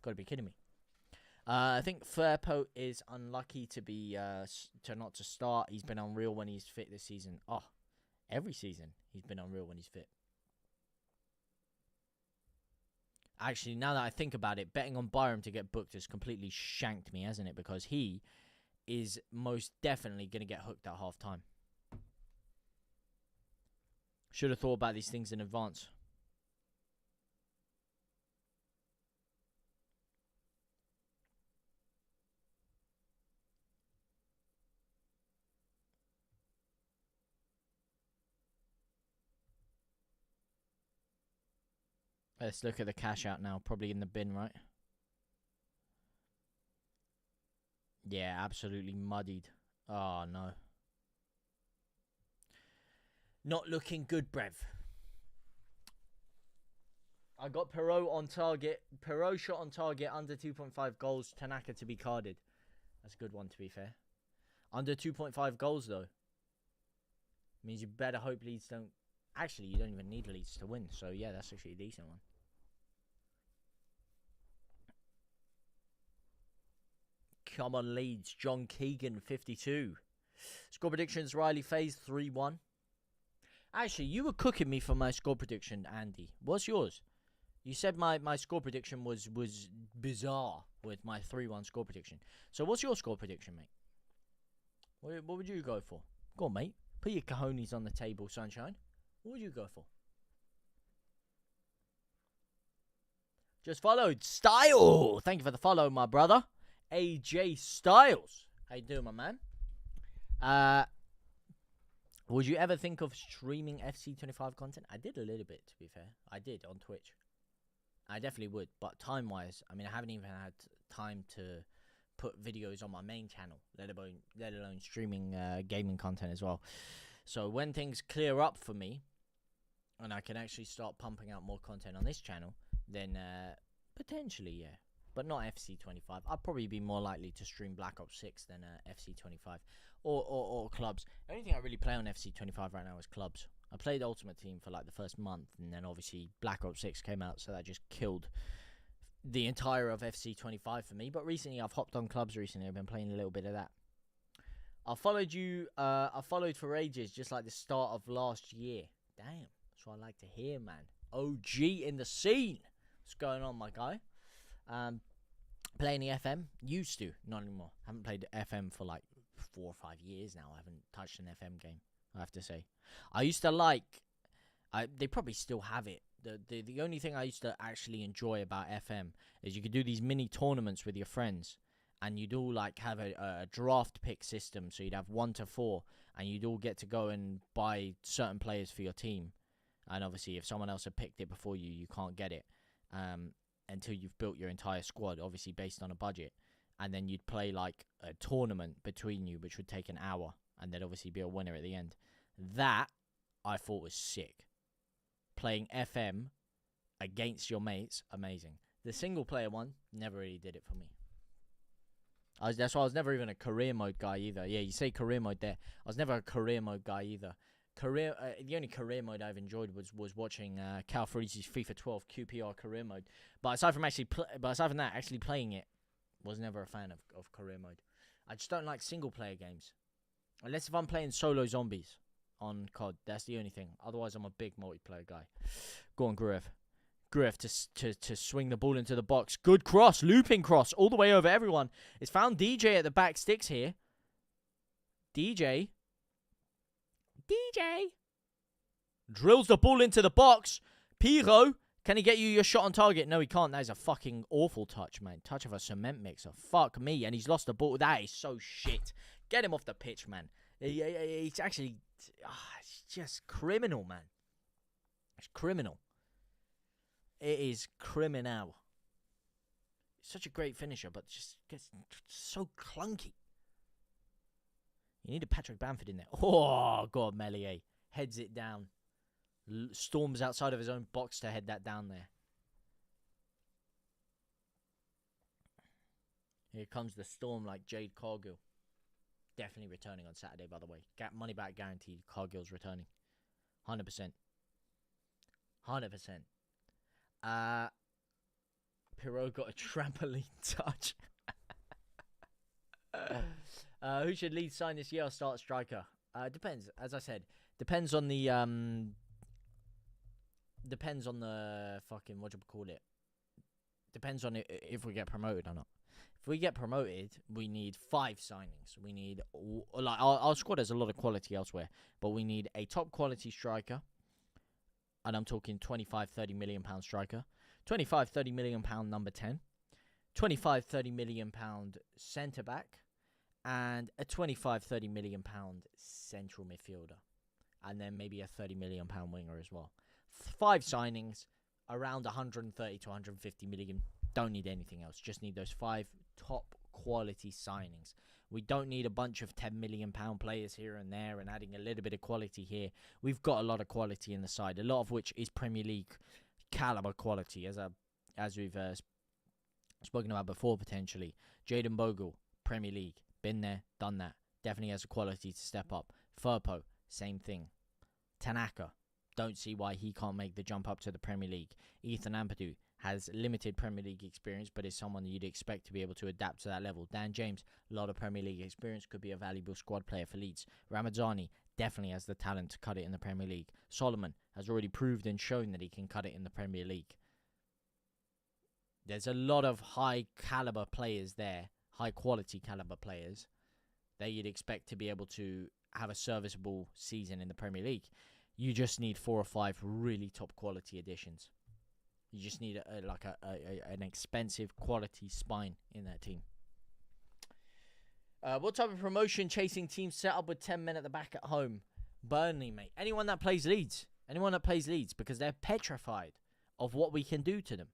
Gotta be kidding me. I think Firpo is unlucky to be not to start. He's been unreal when he's fit this season. Oh, every season he's been unreal when he's fit. Actually, now that I think about it, betting on Byram to get booked has completely shanked me, hasn't it? Because he is most definitely going to get hooked at half time. Should have thought about these things in advance. Let's look at the cash out now. Probably in the bin, right? Yeah, absolutely muddied. Oh, no. Not looking good, Brev. I got Perot on target. Perot shot on target, under 2.5 goals. Tanaka to be carded. That's a good one, to be fair. Under 2.5 goals, though. Means you better hope Leeds don't... Actually, you don't even need Leeds to win. So, yeah, that's actually a decent one. Come on, Leeds. John Keegan, 52. Score predictions, Riley Faze, 3-1. Actually, you were cooking me for my score prediction, Andy. What's yours? You said my score prediction was bizarre with my 3-1 score prediction. So what's your score prediction, mate? What would you go for? Go on, mate. Put your cojones on the table, sunshine. What would you go for? Just followed. Style. Thank you for the follow, my brother. AJ Styles. How you doing, my man? Would you ever think of streaming FC25 content? I did a little bit, to be fair. I did on Twitch. I definitely would. But time-wise, I mean, I haven't even had time to put videos on my main channel, let alone streaming gaming content as well. So when things clear up for me, and I can actually start pumping out more content on this channel, then potentially, yeah. But not FC25. I'd probably be more likely to stream Black Ops 6 than FC25. Or clubs. The only thing I really play on FC25 right now is clubs. I played Ultimate Team for like the first month, and then obviously Black Ops 6 came out, so that just killed the entire of FC25 for me. But recently I've hopped on clubs recently. I've been playing a little bit of that. I followed you. I followed for ages, just like the start of last year. Damn. That's what I like to hear, man. OG in the scene. What's going on, my guy? Playing the FM? Used to, not anymore. Haven't played FM for like 4 or 5 years now. I haven't touched an FM game, I have to say. I used to like... they probably still have it. The only thing I used to actually enjoy about FM is you could do these mini tournaments with your friends, and you'd all like have a draft pick system, so you'd have 1 to 4, and you'd all get to go and buy certain players for your team. And obviously, if someone else had picked it before you, you can't get it. Until you've built your entire squad, obviously based on a budget. And then you'd play like a tournament between you, which would take an hour, and there'd obviously be a winner at the end. That I thought was sick. Playing FM against your mates, amazing. The single player one never really did it for me. That's why I was never even a career mode guy either. Yeah, you say career mode there. I was never a career mode guy either. The only career mode I've enjoyed was watching Cal Freeze's FIFA 12 QPR career mode. But aside from that, actually playing it, was never a fan of career mode. I just don't like single player games, unless if I'm playing solo zombies on COD. That's the only thing. Otherwise, I'm a big multiplayer guy. Go on, Gruev. Griff to swing the ball into the box. Good cross, looping cross, all the way over everyone. It's found DJ at the back sticks here. DJ drills the ball into the box. Piro, can he get you your shot on target? No, he can't. That is a fucking awful touch, man. Touch of a cement mixer. Fuck me. And he's lost the ball. That is so shit. Get him off the pitch, man. It's actually... it's just criminal, man. It's criminal. It is criminal. Such a great finisher, but just gets so clunky. You need a Patrick Bamford in there. Oh, God, Melier. Heads it down. Storms outside of his own box to head that down there. Here comes the storm like Jade Cargill. Definitely returning on Saturday, by the way. Money back guaranteed. Cargill's returning. 100%. 100%. Pirot got a trampoline touch. Who should Leeds sign this year or start striker? Depends. As I said, depends on the fucking, what do you call it? Depends on if we get promoted or not. If we get promoted, we need 5 signings. We need, like, our squad has a lot of quality elsewhere, but we need a top quality striker. And I'm talking 25, 30 million pound striker. 25, 30 million pound number 10. 25, 30 million pound centre back. And a 25, 30 million pound central midfielder. And then maybe a 30 million pound winger as well. 5 signings, around 130 to 150 million. Don't need anything else. Just need those 5 top quality signings. We don't need a bunch of 10 million pound players here and there and adding a little bit of quality here. We've got a lot of quality in the side, a lot of which is Premier League caliber quality, as we've spoken about before potentially. Jayden Bogle, Premier League, been there, done that. Definitely has the quality to step up. Firpo, same thing. Tanaka, don't see why he can't make the jump up to the Premier League. Ethan Ampadu has limited Premier League experience, but is someone that you'd expect to be able to adapt to that level. Dan James, a lot of Premier League experience, could be a valuable squad player for Leeds. Ramazani definitely has the talent to cut it in the Premier League. Solomon has already proved and shown that he can cut it in the Premier League. There's a lot of high caliber players there, high quality caliber players, that you'd expect to be able to have a serviceable season in the Premier League. You just need 4 or 5 really top quality additions. You just need an expensive quality spine in that team. What type of promotion chasing team set up with 10 men at the back at home? Burnley, mate. Anyone that plays Leeds. Anyone that plays Leeds, because they're petrified of what we can do to them.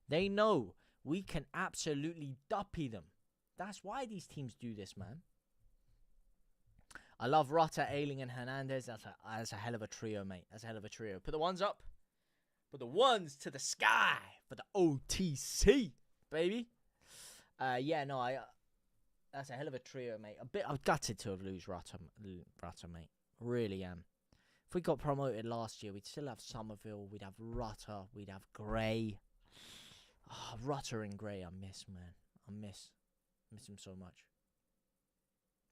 They know we can absolutely duppy them. That's why these teams do this, man. I love Rutter, Ayling, and Hernandez. That's a hell of a trio, mate. That's a hell of a trio. Put the ones up. Put the ones to the sky for the OTC, baby. That's a hell of a trio, mate. I'm gutted to have lose Rutter, mate. Really am. If we got promoted last year, we'd still have Somerville. We'd have Rutter. We'd have Gray. Oh, Rutter and Gray, I miss, man. I miss him so much.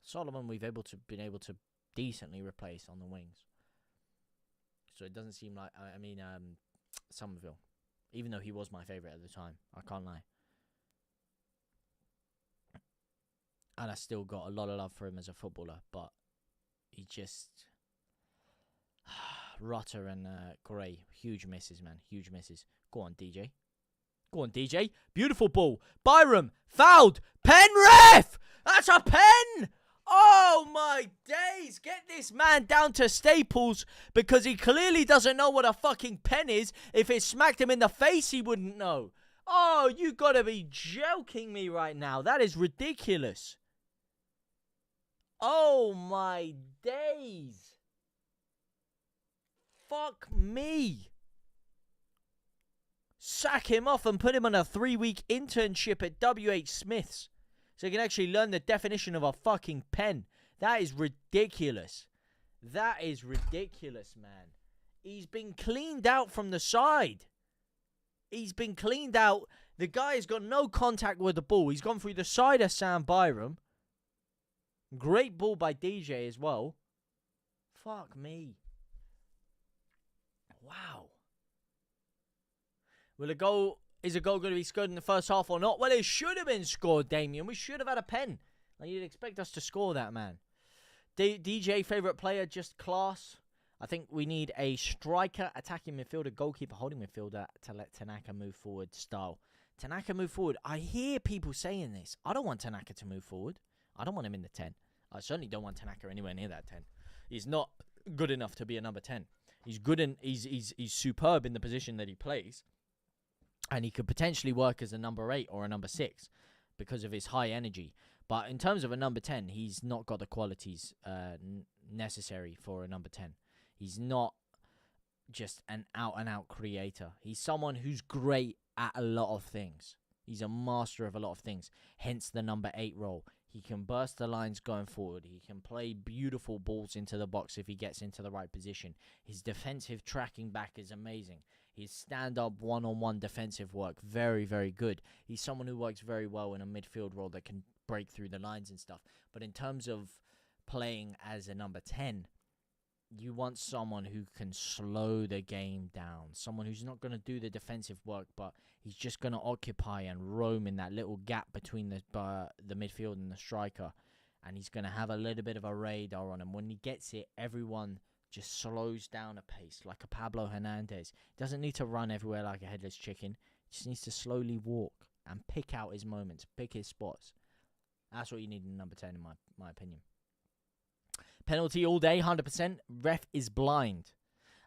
Solomon, we've been able to decently replace on the wings. So it doesn't seem like, Somerville. Even though he was my favourite at the time. I can't lie. And I still got a lot of love for him as a footballer. But he just... Rutter and Gray. Huge misses, man. Huge misses. Go on, DJ. Go on, DJ. Beautiful ball. Byram. Fouled. Pen ref! That's a pen! Oh my days, get this man down to Staples, because he clearly doesn't know what a fucking pen is. If it smacked him in the face, he wouldn't know. Oh, you gotta be joking me right now. That is ridiculous. Oh my days. Fuck me. Sack him off and put him on a 3-week internship at WH Smith's, so he can actually learn the definition of a fucking pen. That is ridiculous. That is ridiculous, man. He's been cleaned out from the side. He's been cleaned out. The guy has got no contact with the ball. He's gone through the side of Sam Byram. Great ball by DJ as well. Fuck me. Wow. Is a goal going to be scored in the first half or not? Well, it should have been scored, Damien. We should have had a pen. Like, you'd expect us to score that, man. DJ, favourite player, just class. I think we need a striker, attacking midfielder, goalkeeper, holding midfielder to let Tanaka move forward style. Tanaka move forward. I hear people saying this. I don't want Tanaka to move forward. I don't want him in the 10. I certainly don't want Tanaka anywhere near that 10. He's not good enough to be a number 10. He's good and he's superb in the position that he plays. And he could potentially work as a number 8 or a number 6 because of his high energy. But in terms of a number 10, he's not got the qualities necessary for a number 10. He's not just an out-and-out creator. He's someone who's great at a lot of things. He's a master of a lot of things. Hence the number 8 role. He can burst the lines going forward. He can play beautiful balls into the box if he gets into the right position. His defensive tracking back is amazing. His stand-up one-on-one defensive work, very, very good. He's someone who works very well in a midfield role that can break through the lines and stuff. But in terms of playing as a number 10, you want someone who can slow the game down. Someone who's not going to do the defensive work, but he's just going to occupy and roam in that little gap between the midfield and the striker. And he's going to have a little bit of a radar on him. When he gets it, everyone just slows down a pace, like a Pablo Hernandez. Doesn't need to run everywhere like a headless chicken. Just needs to slowly walk and pick out his moments, pick his spots. That's what you need in number 10, in my opinion. Penalty all day, 100%. Ref is blind.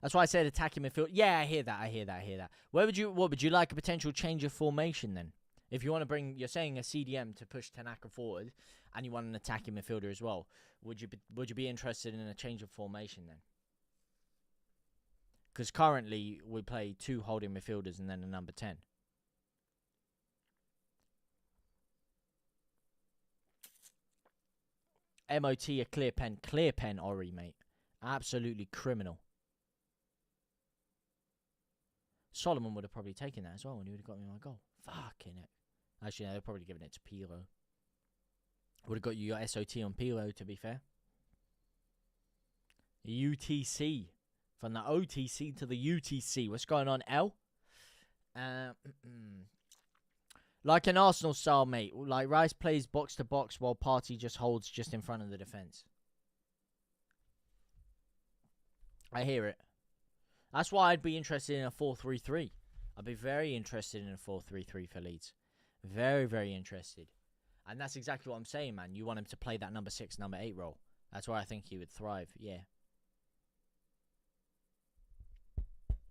That's why I said attacking midfield. Yeah, I hear that. What would you like a potential change of formation then? If you want to bring, you're saying a CDM to push Tanaka forward, and you want an attacking midfielder as well. Would you be interested in a change of formation then? Because currently we play 2 holding midfielders and then a number 10. MOT a clear pen, Ori, mate. Absolutely criminal. Solomon would have probably taken that as well, and he would have got me my goal. Fucking it. Actually, no, they're probably giving it to Pilo. Would have got you your SOT on Pilo, to be fair. UTC. From the OTC to the UTC. What's going on, L? Like an Arsenal style, mate. Like Rice plays box to box while Partey just holds just in front of the defence. I hear it. That's why I'd be interested in a 4-3-3. I'd be very interested in a 4-3-3 for Leeds. Very, very interested. And that's exactly what I'm saying, man. You want him to play that number 6, number 8 role. That's where I think he would thrive, yeah.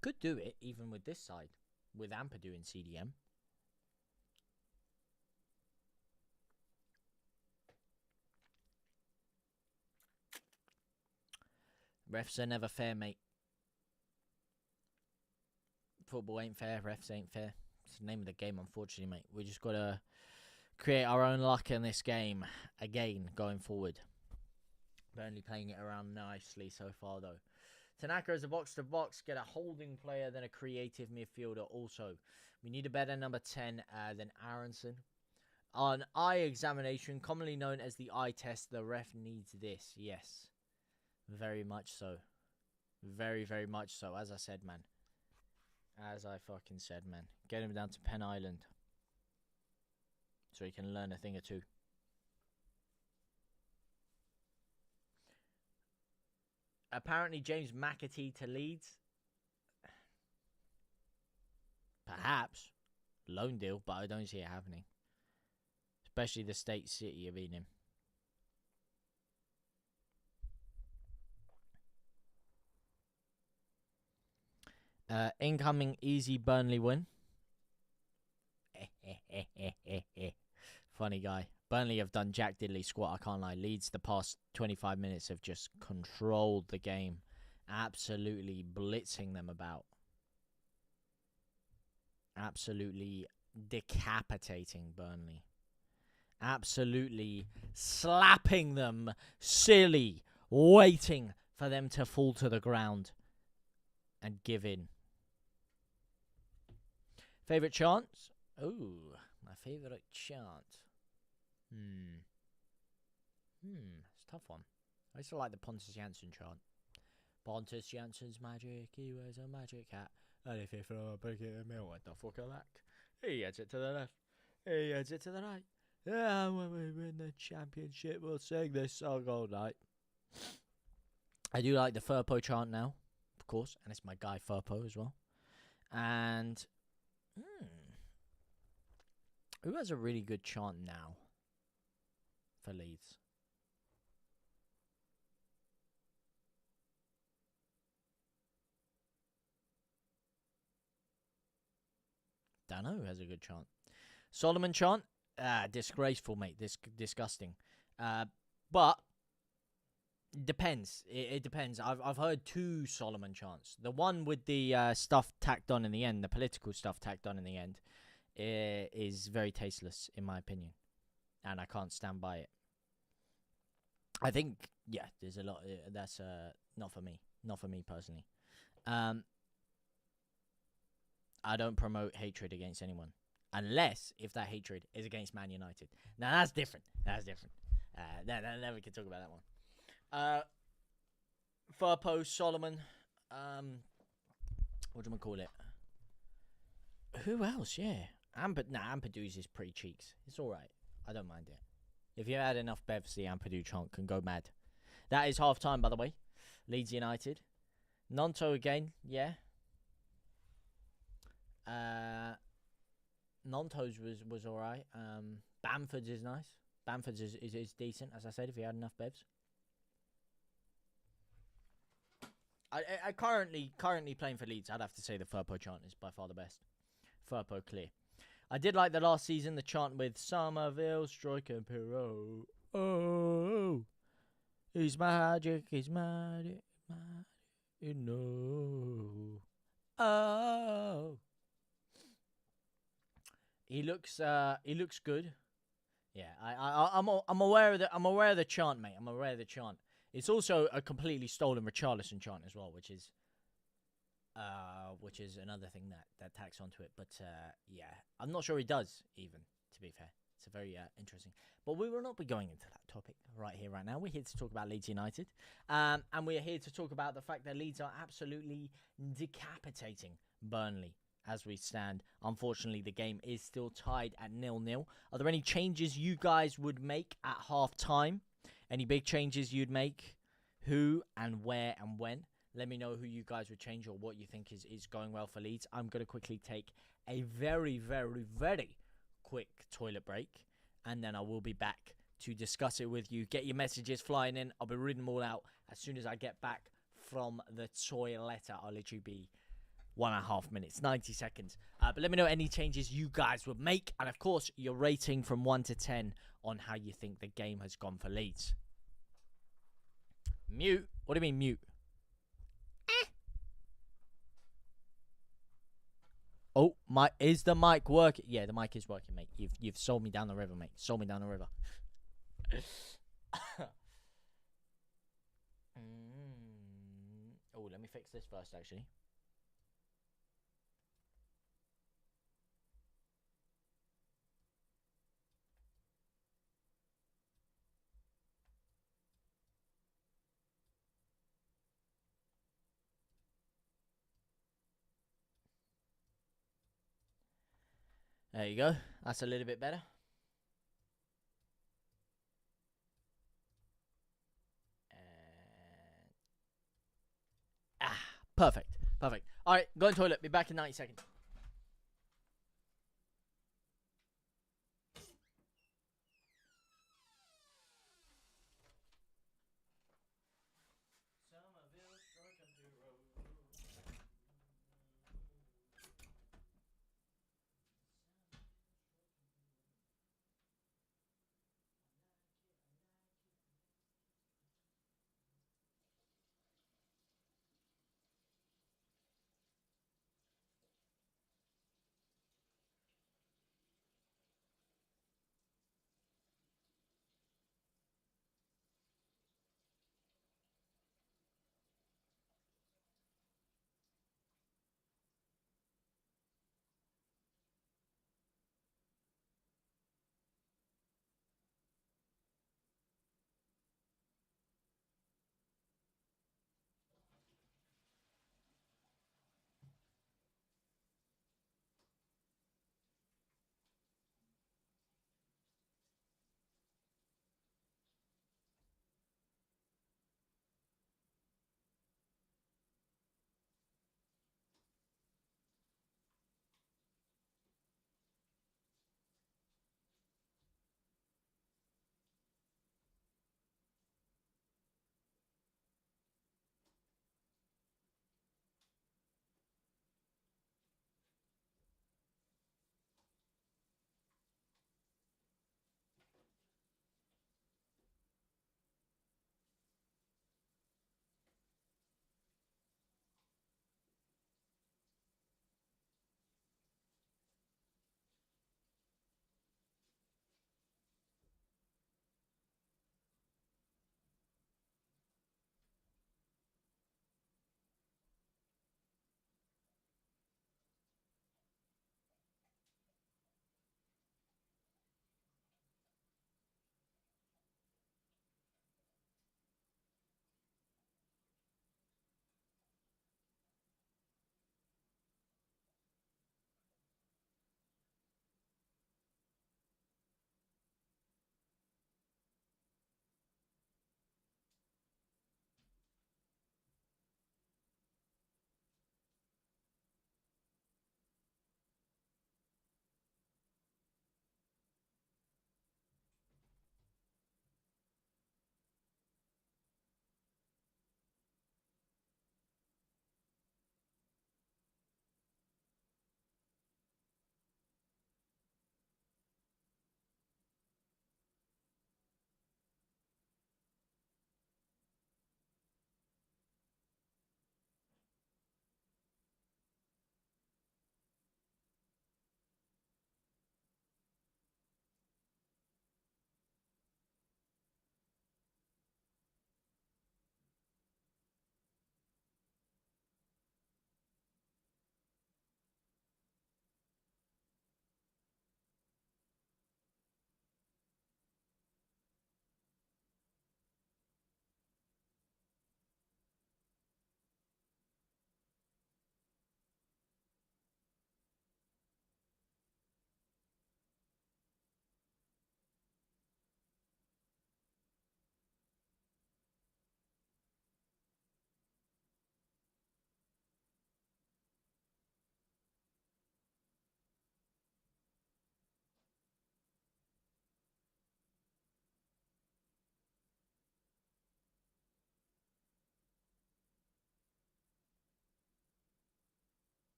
Could do it, even with this side. With Ampadu in CDM. Refs are never fair, mate. Football ain't fair, refs ain't fair. It's the name of the game, unfortunately, mate. We just got to create our own luck in this game again going forward. Burnley playing it around nicely so far, though. Tanaka is a box-to-box. Get a holding player, then a creative midfielder also. We need a better number 10 than Aronson. On eye examination, commonly known as the eye test, the ref needs this. Yes. Very much so. Very, very much so. As I said, man. As I fucking said, man. Get him down to Penn Island. So he can learn a thing or two. Apparently, James McAtee to Leeds. Perhaps. Loan deal, but I don't see it happening. Especially the state city of Eden. Incoming easy Burnley win. Funny guy. Burnley have done Jack Diddley squat, I can't lie. Leeds the past 25 minutes have just controlled the game. Absolutely blitzing them about. Absolutely decapitating Burnley. Absolutely slapping them silly. Waiting for them to fall to the ground and give in. Favorite chants? Ooh, my favorite chant. It's a tough one. I used to like the Pontus Janssen chant. Pontus Janssen's magic, he wears a magic hat. And if you throw a brick in the middle, what the fuck are that? He heads it to the left. He heads it to the right. Yeah, when we win the championship, we'll sing this song all night. I do like the Furpo chant now, of course, and it's my guy Furpo as well. And who has a really good chant now for Leeds? Don't know who has a good chant. Solomon chant? Disgraceful, mate. Disgusting. But depends. It depends. I've heard 2 Solomon chants. The one with the stuff tacked on in the end, the political stuff tacked on in the end, is very tasteless in my opinion, and I can't stand by it. I think there's a lot. That's not for me. Not for me personally. I don't promote hatred against anyone, unless if that hatred is against Man United. Now that's different. That's different. Then we can talk about that one. Furpo, Solomon. What do we call it? Who else? Yeah, Ampadu is pretty cheeks. It's all right. I don't mind it. If you had enough bevs, the Ampadu chant can go mad. That is half time, by the way. Leeds United. Nonto again. Yeah. Nonto's was all right. Bamford's is nice. Bamford's is decent, as I said, if you had enough bevs. I currently playing for Leeds. I'd have to say the Furpo chant is by far the best. Furpo clear. I did like the last season, the chant with Somerville, Stroik and Pirot. Oh, he's magic, you know. Oh, he looks good. Yeah, I'm aware of the chant, mate. I'm aware of the chant. It's also a completely stolen Richarlison chant as well, which is another thing that tacks onto it. But yeah, I'm not sure he does even. To be fair, it's a very interesting. But we will not be going into that topic right here, right now. We're here to talk about Leeds United, and we're here to talk about the fact that Leeds are absolutely decapitating Burnley as we stand. Unfortunately, the game is still tied at 0-0. Are there any changes you guys would make at half time? Any big changes you'd make? Who and where and when? Let me know who you guys would change or what you think is going well for Leeds. I'm going to quickly take a very, very, very quick toilet break, and then I will be back to discuss it with you. Get your messages flying in. I'll be reading them all out as soon as I get back from the toilet. I'll literally be 1.5 minutes, 90 seconds. But let me know any changes you guys would make, and of course, your rating from 1 to 10 on how you think the game has gone for Leeds. Mute? What do you mean mute? Oh, is the mic working? Yeah, the mic is working, mate. You've sold me down the river, mate. Sold me down the river. Oh, let me fix this first, actually. There you go. That's a little bit better. Perfect. Perfect. All right, go in the toilet. Be back in 90 seconds.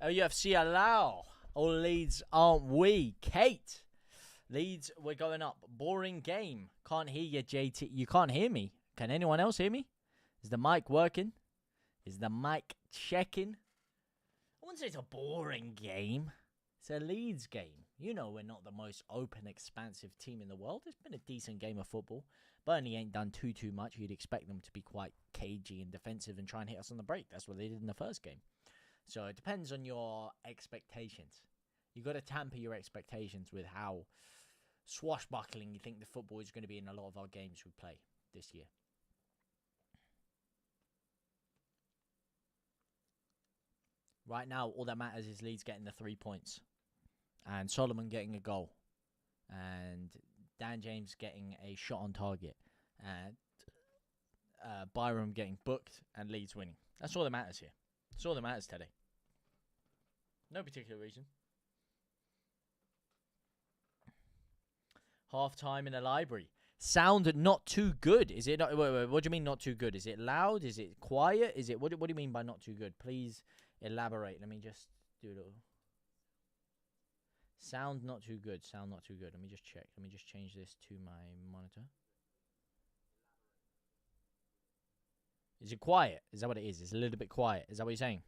LUFC allow. All Leeds aren't we? Kate. Leeds, we're going up. Boring game. Can't hear you, JT. You can't hear me. Can anyone else hear me? Is the mic working? Is the mic checking? I wouldn't say it's a boring game. It's a Leeds game. You know we're not the most open, expansive team in the world. It's been a decent game of football. Burnley ain't done too much. You'd expect them to be quite cagey and defensive and try and hit us on the break. That's what they did in the first game. So it depends on your expectations. You got to temper your expectations with how swashbuckling you think the football is going to be in a lot of our games we play this year. Right now, all that matters is Leeds getting the 3 points. And Solomon getting a goal. And Dan James getting a shot on target. And Byram getting booked and Leeds winning. That's all that matters here. That's all that matters today. No particular reason. Half time in the library. Sound not too good. Is it not? Wait, what do you mean not too good? Is it loud? Is it quiet? Is it what do you mean by not too good? Please elaborate. Let me just do a little. Sound not too good. Sound not too good. Let me just check. Let me just change this to my monitor. Is it quiet? Is that what it is? It's a little bit quiet. Is that what you're saying?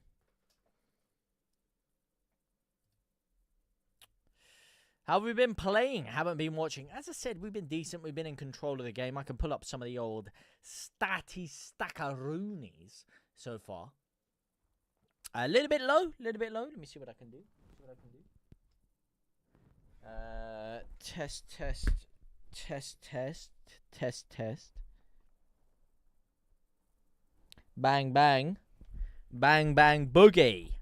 How have we been playing? Haven't been watching. As I said, we've been decent. We've been in control of the game. I can pull up some of the old stackaroonies so far. A little bit low. Let me see what I can do. Test. Bang, bang. Bang, bang, boogie.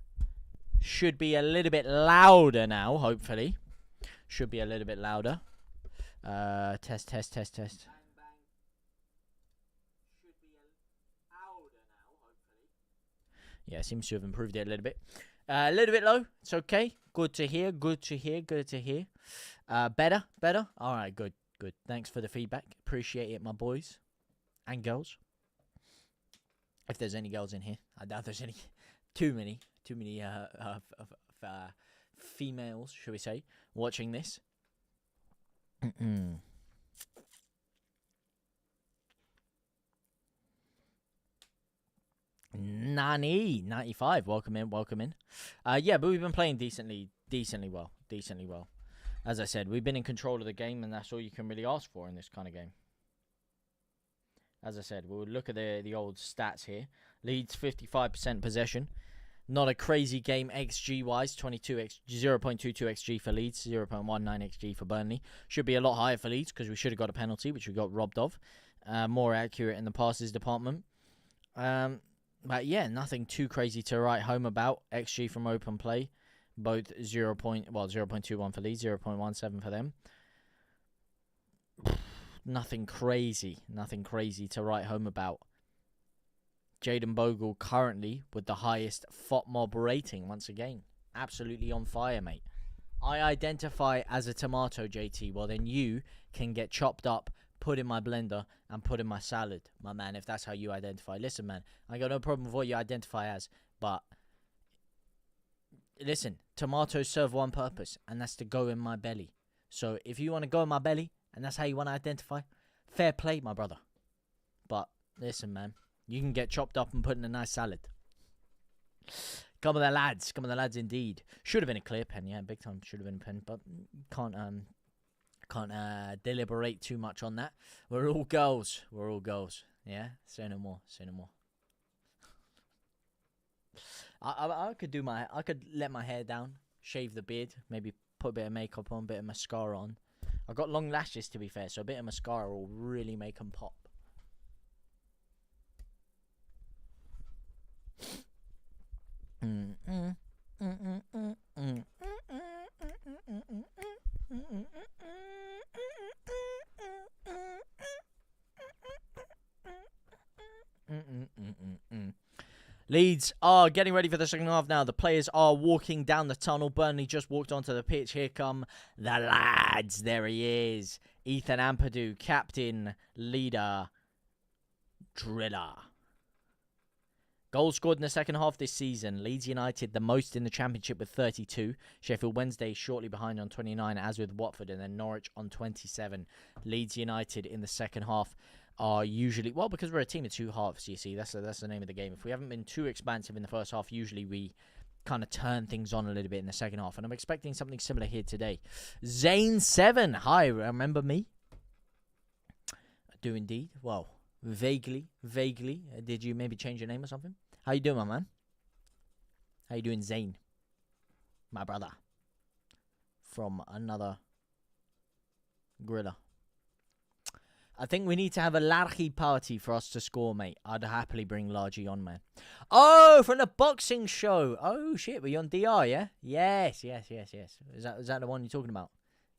Should be a little bit louder now, hopefully. Should be a little bit louder. Test. Bang, bang. Should be louder now, hopefully. Yeah, seems to have improved it a little bit. A little bit low. It's okay. Good to hear. Better. All right, good. Thanks for the feedback. Appreciate it, my boys and girls. If there's any girls in here, I doubt there's any. Too many females, shall we say, watching this. Nani 95, welcome in. Yeah, but we've been playing decently well. As I said, we've been in control of the game, and that's all you can really ask for in this kind of game. As I said, we'll look at the old stats here. Leeds 55% possession. Not a crazy game XG-wise. 0.22 XG for Leeds. 0.19 XG for Burnley. Should be a lot higher for Leeds because we should have got a penalty, which we got robbed of. More accurate in the passes department. But yeah, nothing too crazy to write home about. XG from open play. Both 0.21 for Leeds. 0.17 for them. Nothing crazy to write home about. Jaden Bogle currently with the highest FOTMob rating once again. Absolutely on fire, mate. I identify as a tomato, JT. Well, then you can get chopped up, put in my blender, and put in my salad, my man, if that's how you identify. Listen, man, I got no problem with what you identify as, but listen, tomatoes serve one purpose, and that's to go in my belly. So if you want to go in my belly, and that's how you want to identify, fair play, my brother. But listen, man, you can get chopped up and put in a nice salad. Come on, the lads, indeed. Should have been a clear pen, yeah, big time. Should have been a pen, but can't deliberate too much on that. We're all girls. Yeah, say no more. I could let my hair down, shave the beard, maybe put a bit of makeup on, a bit of mascara on. I've got long lashes, to be fair, so a bit of mascara will really make them pop. Leeds are getting ready for the second half now. The players are walking down the tunnel. Burnley just walked onto the pitch. Here come the lads. There he is. Ethan Ampadu, captain, leader, driller. Goals scored in the second half this season. Leeds United the most in the Championship with 32. Sheffield Wednesday shortly behind on 29, as with Watford, and then Norwich on 27. Leeds United in the second half are usually, well, because we're a team of two halves, you see, that's the name of the game. If we haven't been too expansive in the first half, usually we kind of turn things on a little bit in the second half, and I'm expecting something similar here today. Zane7, hi, remember me? I do indeed. Well, vaguely. Did you maybe change your name or something? How you doing, my man? How you doing, Zane? My brother. From another griller. I think we need to have a Largy party for us to score, mate. I'd happily bring Largy on, man. Oh, from the boxing show. Oh, shit. Were you on DR, yeah? Yes. Is that the one you're talking about?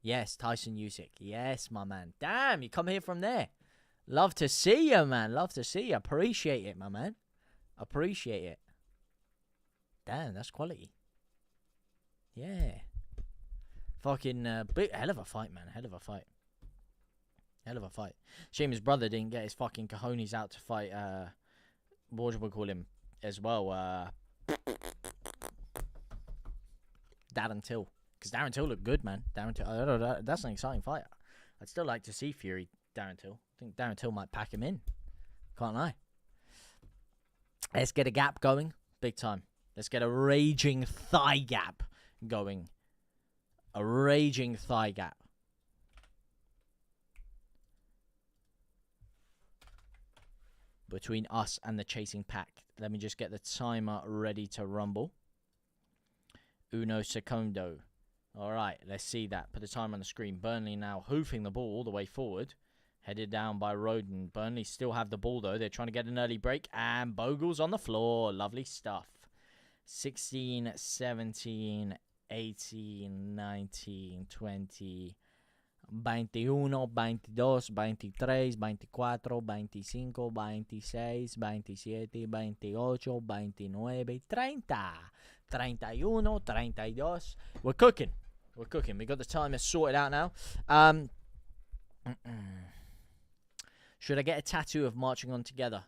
Yes, Tyson Usyk. Yes, my man. Damn, you come here from there. Love to see you, man. Love to see you. Appreciate it, my man. Appreciate it. Damn, that's quality. Yeah. Fucking hell of a fight, man. Hell of a fight. Shame his brother didn't get his fucking cojones out to fight, what do we call him as well? Darren Till. Because Darren Till looked good, man. Darren Till, that's an exciting fight. I'd still like to see Fury, Darren Till. I think Darren Till might pack him in. Can't lie. Let's get a gap going. Big time. Let's get a raging thigh gap going. A raging thigh gap. Between us and the chasing pack. Let me just get the timer ready to rumble. Uno secondo. Alright, let's see that. Put the timer on the screen. Burnley now hoofing the ball all the way forward. Headed down by Roden. Burnley still have the ball, though. They're trying to get an early break. And Bogle's on the floor. Lovely stuff. 16, 17, 18, 19, 20... 21, 22, 23, 24, 25, 26, 27, 28, 29, 30, 31, 32. We're cooking. We got the timer sorted out now. Should I get a tattoo of marching on together?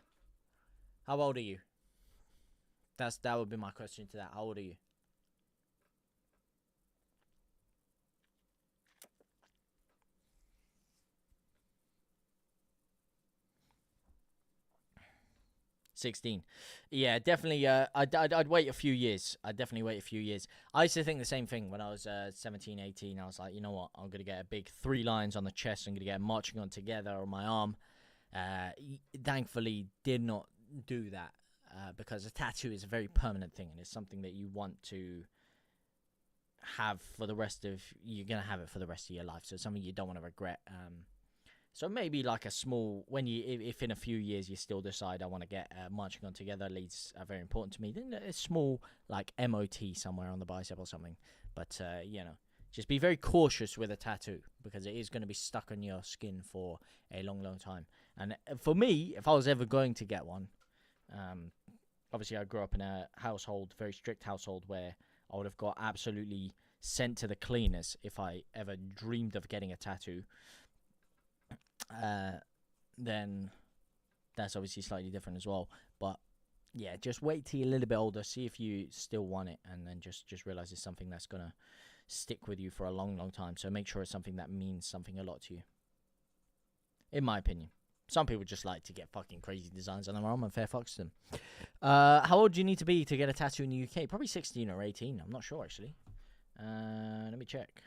How old are you? That would be my question to that. How old are you? $16. Yeah, definitely. I'd wait a few years. I used to think the same thing when I was 17, 18. I was like, you know what? I'm going to get a big 3 lines on the chest. I'm going to get marching on together on my arm. Thankfully, did not do that because a tattoo is a very permanent thing. And it's something that you want to have for the rest of... You're going to have it for the rest of your life. So it's something you don't want to regret. So maybe like a small, if in a few years you still decide I want to get marching on together, Leeds are very important to me, then a small like MOT somewhere on the bicep or something. But, just be very cautious with a tattoo because it is going to be stuck on your skin for a long, long time. And for me, if I was ever going to get one, obviously I grew up in a household, very strict household, where I would have got absolutely sent to the cleaners if I ever dreamed of getting a tattoo. Then that's obviously slightly different as well. But yeah, just wait till you're a little bit older, see if you still want it, and then just realize it's something that's gonna stick with you for a long, long time. So make sure it's something that means something a lot to you. In my opinion, some people just like to get fucking crazy designs on their arm, and fair fucks to them. How old do you need to be to get a tattoo in the UK? Probably 16 or 18. I'm not sure actually. Let me check.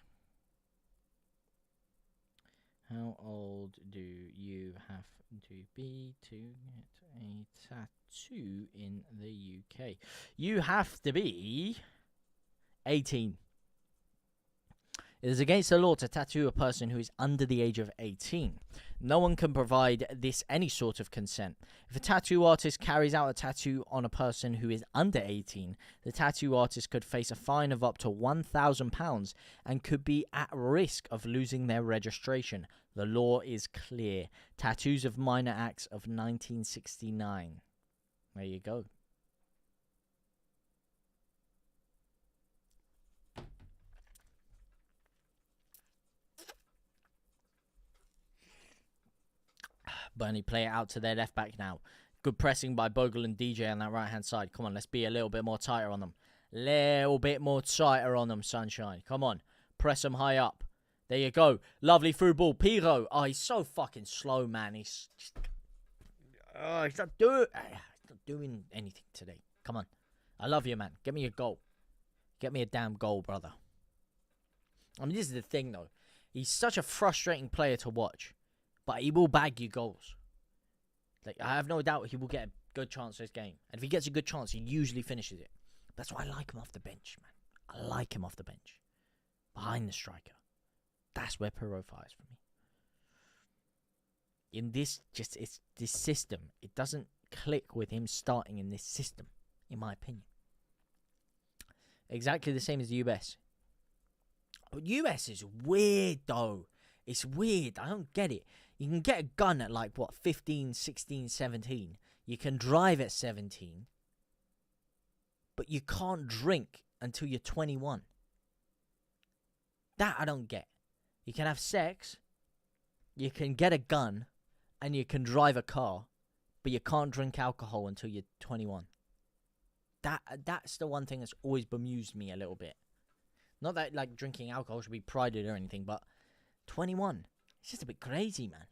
How old do you have to be to get a tattoo in the UK? You have to be 18. It is against the law to tattoo a person who is under the age of 18. No one can provide this any sort of consent. If a tattoo artist carries out a tattoo on a person who is under 18, the tattoo artist could face a fine of up to £1,000 and could be at risk of losing their registration. The law is clear. Tattoos of Minor Acts of 1969. There you go. Burnley play it out to their left back now. Good pressing by Bogle and DJ on that right-hand side. Come on, let's be a little bit more tighter on them. Little bit more tighter on them, Sunshine. Come on. Press them high up. There you go. Lovely through ball. Piro. Oh, he's so fucking slow, man. He's not doing anything today. Come on. I love you, man. Get me a goal. Get me a damn goal, brother. I mean, this is the thing, though. He's such a frustrating player to watch. But he will bag you goals. Like, I have no doubt he will get a good chance this game. And if he gets a good chance, he usually finishes it. That's why I like him off the bench, man. I like him off the bench. Behind the striker. That's where Piro fires for me. In this, it's this system. It doesn't click with him starting in this system, in my opinion. Exactly the same as the US. But US is weird, though. It's weird. I don't get it. You can get a gun at, like, what, 15, 16, 17. You can drive at 17. But you can't drink until you're 21. That I don't get. You can have sex, you can get a gun, and you can drive a car, but you can't drink alcohol until you're 21. That's the one thing that's always bemused me a little bit. Not that, like, drinking alcohol should be prided or anything, but 21. It's just a bit crazy, man.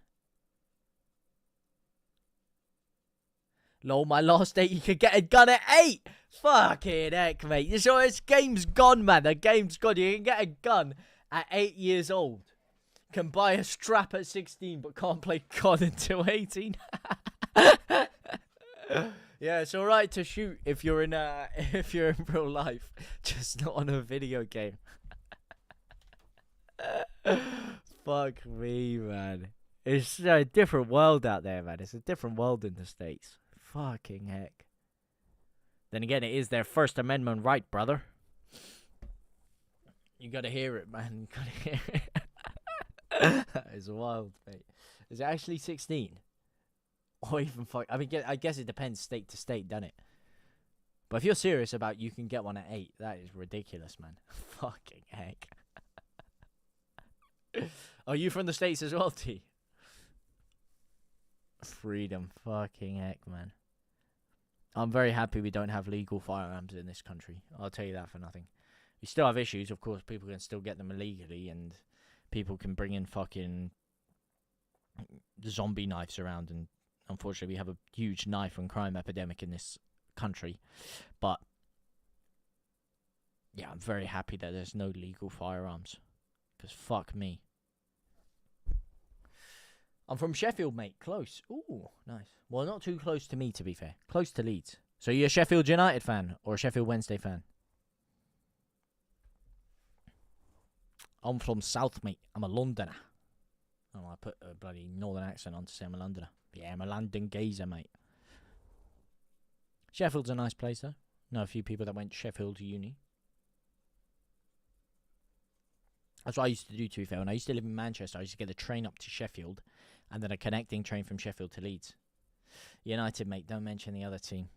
Lol, my last date, you could get a gun at 8. Fucking heck, mate. So this game's gone, man. The game's gone. You can get a gun at 8 years old. Can buy a strap at 16, but can't play COD until 18. Yeah, it's alright to shoot if you're in real life, just not on a video game. Fuck me, man. It's a different world out there, man. It's a different world in the States. Fucking heck. Then again, it is their First Amendment right, brother. You gotta hear it, man. You gotta hear it. That is wild, mate. Is it actually 16? Or even fuck? I mean, I guess it depends state to state, doesn't it? But if you're serious about you can get one at 8, that is ridiculous, man. Fucking heck. Are you from the States as well, T? Freedom. Fucking heck, man. I'm very happy we don't have legal firearms in this country. I'll tell you that for nothing. We still have issues. Of course, people can still get them illegally, and people can bring in fucking zombie knives around, and unfortunately we have a huge knife and crime epidemic in this country. But yeah, I'm very happy that there's no legal firearms, because fuck me. I'm from Sheffield, mate. Close. Ooh, nice. Well, not too close to me, to be fair. Close to Leeds. So you're a Sheffield United fan or a Sheffield Wednesday fan? I'm from South, mate. I'm a Londoner. Oh, I put a bloody northern accent on to say I'm a Londoner. Yeah, I'm a London geezer, mate. Sheffield's a nice place, though. Know a few people that went to Sheffield to uni. That's what I used to do, to be fair. When I used to live in Manchester, I used to get the train up to Sheffield and then a connecting train from Sheffield to Leeds. United, mate. Don't mention the other team.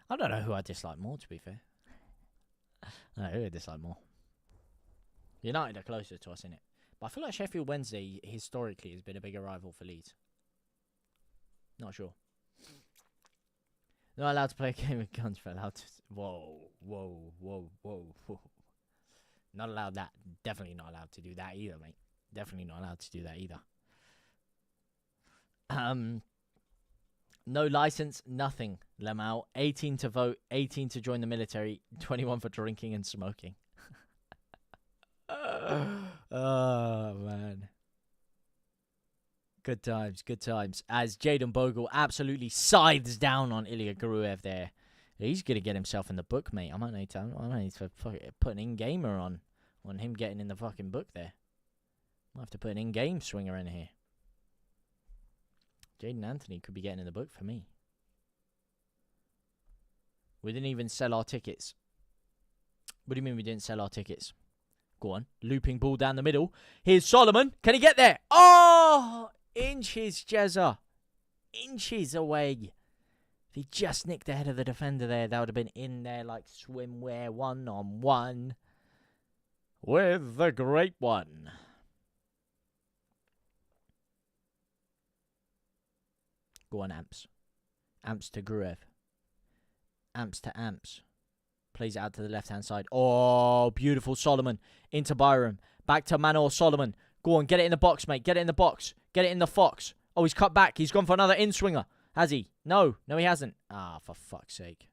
I don't know who I dislike more, to be fair. I don't know who I dislike more. United are closer to us, innit? But I feel like Sheffield Wednesday, historically, has been a bigger rival for Leeds. Not sure. Not allowed to play a game with guns, but allowed to... Whoa. Not allowed that. Definitely not allowed to do that either, mate. Definitely not allowed to do that either. No license, nothing. Lemau, 18 to vote, 18 to join the military, 21 for drinking and smoking. Oh, man. Good times, good times. As Jadon Bogle absolutely scythes down on Ilya Guruev there. He's going to get himself in the book, mate. I might need to put an in-gamer on him getting in the fucking book there. Might have to put an in-game swinger in here. Jaden Anthony could be getting in the book for me. We didn't even sell our tickets. What do you mean we didn't sell our tickets? Go on. Looping ball down the middle. Here's Solomon. Can he get there? Oh! Inches, Jezza. Inches away. If he just nicked the head of the defender there, that would have been in there like swimwear, 1-on-1. With the great one. Go on, Amps. Amps to Gruev. Amps to Amps. Plays it out to the left-hand side. Oh, beautiful Solomon. Into Byram. Back to Manor Solomon. Go on, get it in the box, mate. Get it in the box. Get it in the Fox. Oh, he's cut back. He's gone for another in-swinger. Has he? No. No, he hasn't. Ah, for fuck's sake.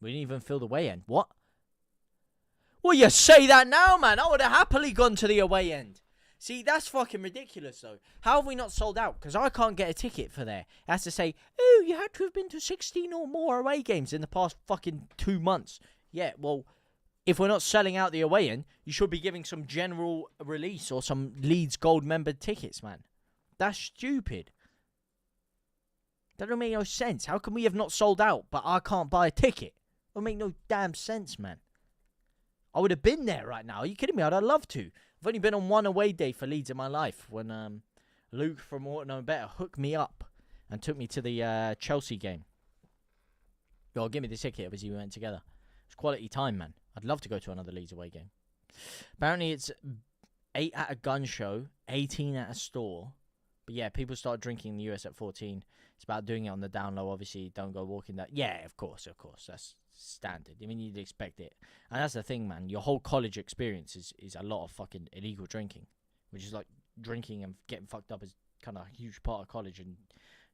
We didn't even fill the away end. What? Well, you say that now, man. I would have happily gone to the away end. See, that's fucking ridiculous, though. How have we not sold out? Because I can't get a ticket for there. It has to say, oh, you had to have been to 16 or more away games in the past fucking 2 months. Yeah, well, if we're not selling out the away end, you should be giving some general release or some Leeds Gold membered tickets, man. That's stupid. That don't make no sense. How can we have not sold out, but I can't buy a ticket? It don't make no damn sense, man. I would have been there right now. Are you kidding me? I'd have loved to. I've only been on one away day for Leeds in my life when Luke from Ought Known Better hooked me up and took me to the Chelsea game. Yo, give me the ticket as we went together. It's quality time, man. I'd love to go to another Leeds away game. Apparently, it's 8 at a gun show, 18 at a store. But yeah, people start drinking in the US at 14. It's about doing it on the down low. Obviously, don't go walking that. Yeah, of course. That's standard. I mean, you'd expect it. And that's the thing, man. Your whole college experience is a lot of fucking illegal drinking. Which is like drinking and getting fucked up is kind of a huge part of college. And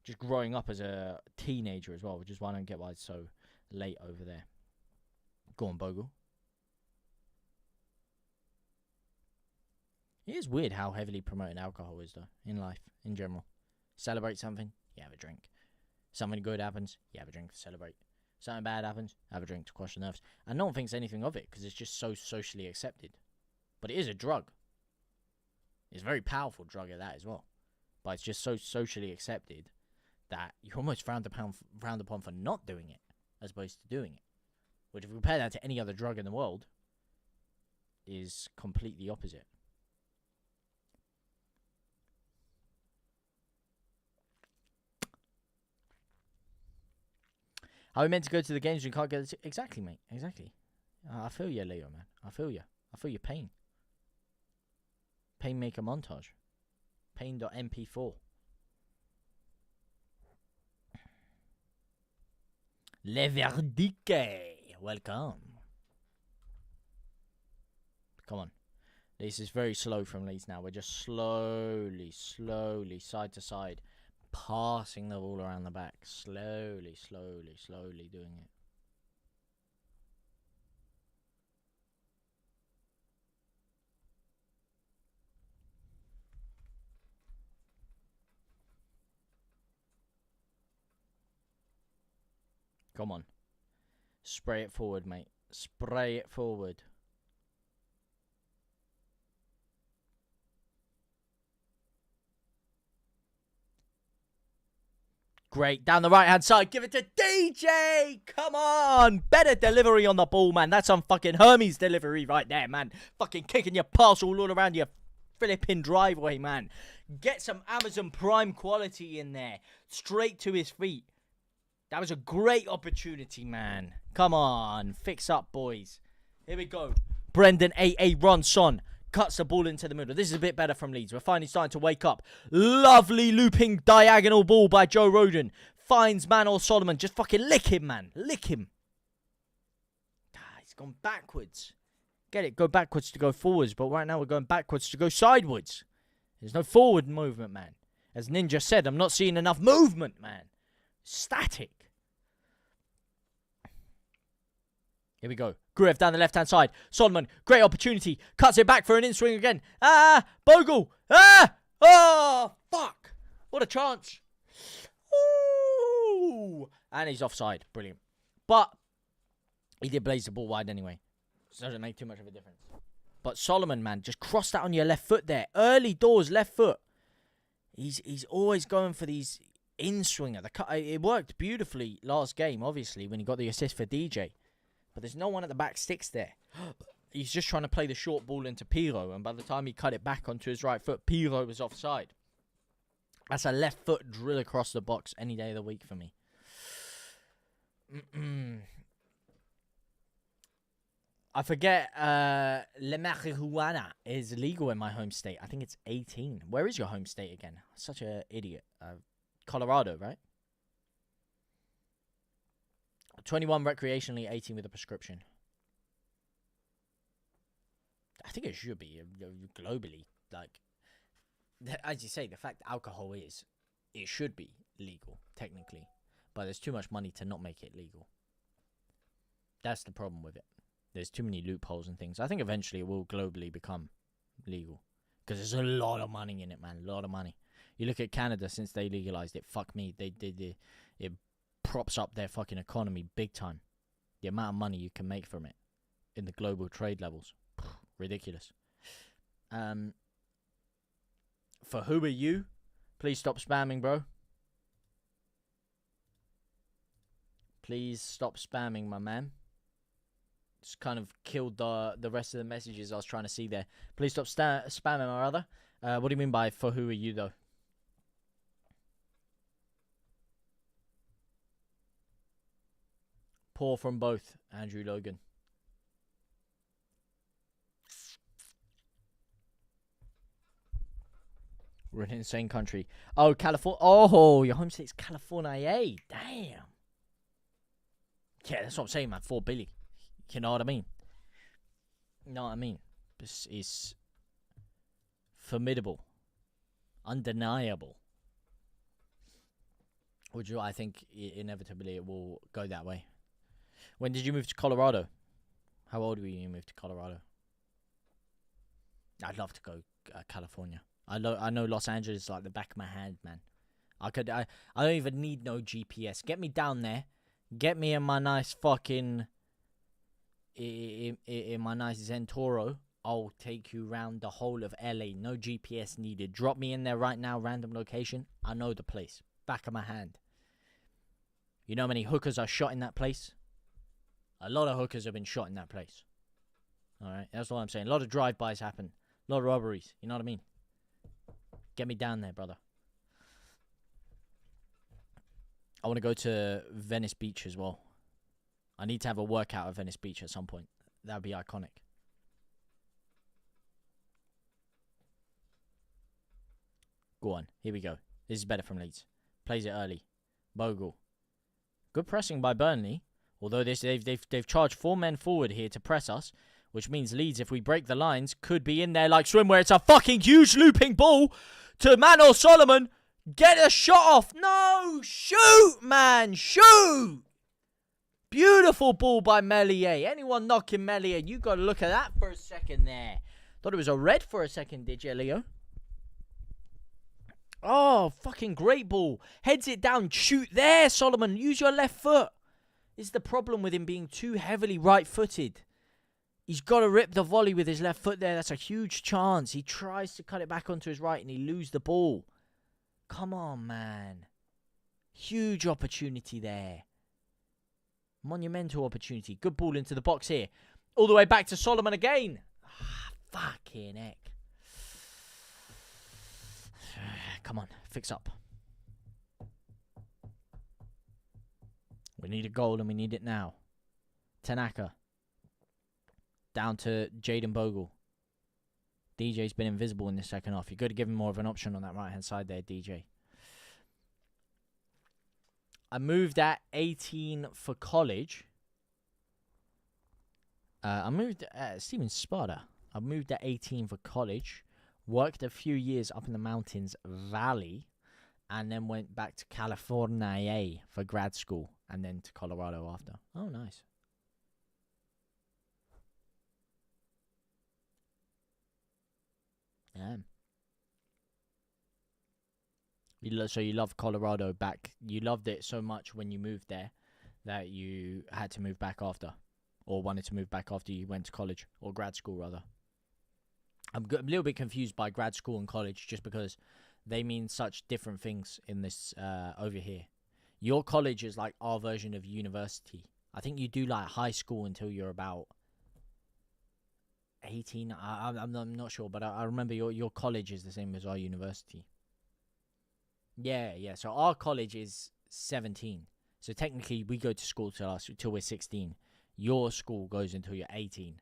just growing up as a teenager as well. Which is why I don't get why it's so late over there. Go on, Bogle. It is weird how heavily promoted alcohol is, though, in life, in general. Celebrate something, you have a drink. Something good happens, you have a drink to celebrate. Something bad happens, have a drink to quash the nerves. And no one thinks anything of it, because it's just so socially accepted. But it is a drug. It's a very powerful drug at that as well. But it's just so socially accepted that you're almost frowned upon for not doing it, as opposed to doing it. Which, if we compare that to any other drug in the world, is completely opposite. How are we meant to go to the games when we can't get exactly, mate. Exactly. I feel you, Leo, man. I feel you. I feel your pain. Pain maker montage. Pain.mp4. Le Verdique. Welcome. Come on. This is very slow from Leeds now. We're just slowly, side to side, passing the ball around the back. Slowly doing it. Come on. Spray it forward, mate. Spray it forward. Great. Down the right-hand side. Give it to DJ. Come on. Better delivery on the ball, man. That's some fucking Hermes delivery right there, man. Fucking kicking your parcel all around your flipping driveway, man. Get some Amazon Prime quality in there. Straight to his feet. That was a great opportunity, man. Come on. Fix up, boys. Here we go. Brendan A.A. Ronson cuts the ball into the middle. This is a bit better from Leeds. We're finally starting to wake up. Lovely looping diagonal ball by Joe Rodon. Finds Manor Solomon. Just fucking lick him, man. Lick him. He's gone backwards. Get it? Go backwards to go forwards. But right now we're going backwards to go sideways. There's no forward movement, man. As Ninja said, I'm not seeing enough movement, man. Static. Here we go. Gruev down the left-hand side. Solomon, great opportunity. Cuts it back for an in-swing again. Bogle. Oh, fuck. What a chance. Ooh. And he's offside. Brilliant. But he did blaze the ball wide anyway. So it doesn't make too much of a difference. But Solomon, man, just cross that on your left foot there. Early doors, left foot. He's always going for these in-swinger. It worked beautifully last game, obviously, when he got the assist for DJ. But there's no one at the back sticks there. He's just trying to play the short ball into Piro. And by the time he cut it back onto his right foot, Piro was offside. That's a left foot drill across the box any day of the week for me. I forget. Le marijuana is legal in my home state. I think it's 18. Where is your home state again? Such an idiot. I Colorado, right? 21 recreationally, 18 with a prescription. I think it should be globally. Like, as you say, the fact that alcohol is, it should be legal, technically. But there's too much money to not make it legal. That's the problem with it. There's too many loopholes and things. I think eventually it will globally become legal. Because there's a lot of money in it, man. A lot of money. You look at Canada since they legalized it. Fuck me. It props up their fucking economy big time. The amount of money you can make from it in the global trade levels. Ridiculous. For who are you? Please stop spamming, bro. Please stop spamming, my man. Just kind of killed the rest of the messages I was trying to see there. Please stop spamming, my brother. What do you mean by for who are you, though? Poor from both, Andrew Logan. We're an insane country. Oh, California. Oh, your home state's California. Damn. Yeah, that's what I'm saying, man. 4 billion. You know what I mean? You know what I mean? This is formidable. Undeniable. Which I think inevitably it will go that way. When did you move to Colorado? How old were you when you moved to Colorado? I'd love to go California. I know Los Angeles is like the back of my hand, man. I don't even need no GPS. Get me down there. Get me in my nice fucking in my nice Zentoro. I'll take you around the whole of LA. No GPS needed. Drop me in there right now, random location. I know the place. Back of my hand. You know how many hookers are shot in that place? A lot of hookers have been shot in that place. Alright, that's what I'm saying. A lot of drive-bys happen. A lot of robberies. You know what I mean? Get me down there, brother. I want to go to Venice Beach as well. I need to have a workout at Venice Beach at some point. That would be iconic. Go on. Here we go. This is better from Leeds. Plays it early. Bogle. Good pressing by Burnley. Although they've charged 4 men forward here to press us. Which means Leeds, if we break the lines, could be in there like swimwear. It's a fucking huge looping ball to Manor Solomon. Get a shot off. No! Shoot, man! Shoot! Beautiful ball by Meslier. Anyone knocking Meslier, you got to look at that for a second there. Thought it was a red for a second, did you, Leo? Oh, fucking great ball. Heads it down. Shoot there, Solomon. Use your left foot. This is the problem with him being too heavily right-footed. He's got to rip the volley with his left foot there. That's a huge chance. He tries to cut it back onto his right and he loses the ball. Come on, man. Huge opportunity there. Monumental opportunity. Good ball into the box here. All the way back to Solomon again. Ah, fucking heck. Come on, fix up. We need a goal and we need it now. Tanaka. Down to Jaden Bogle. DJ's been invisible in the second half. You've got to give him more of an option on that right-hand side there, DJ. I moved at 18 for college. I moved at Steven Sparta. I moved at 18 for college. Worked a few years up in the mountains valley. And then went back to California for grad school. And then to Colorado after. Oh, nice. Yeah. So you love Colorado back. You loved it so much when you moved there that you had to move back after. Or wanted to move back after you went to college. Or grad school, rather. I'm a little bit confused by grad school and college just because they mean such different things in this over here. Your college is like our version of university. I think you do like high school until you're about 18. I'm not sure, but I remember your college is the same as our university. Yeah. So our college is 17. So technically we go to school till we're 16. Your school goes until you're 18.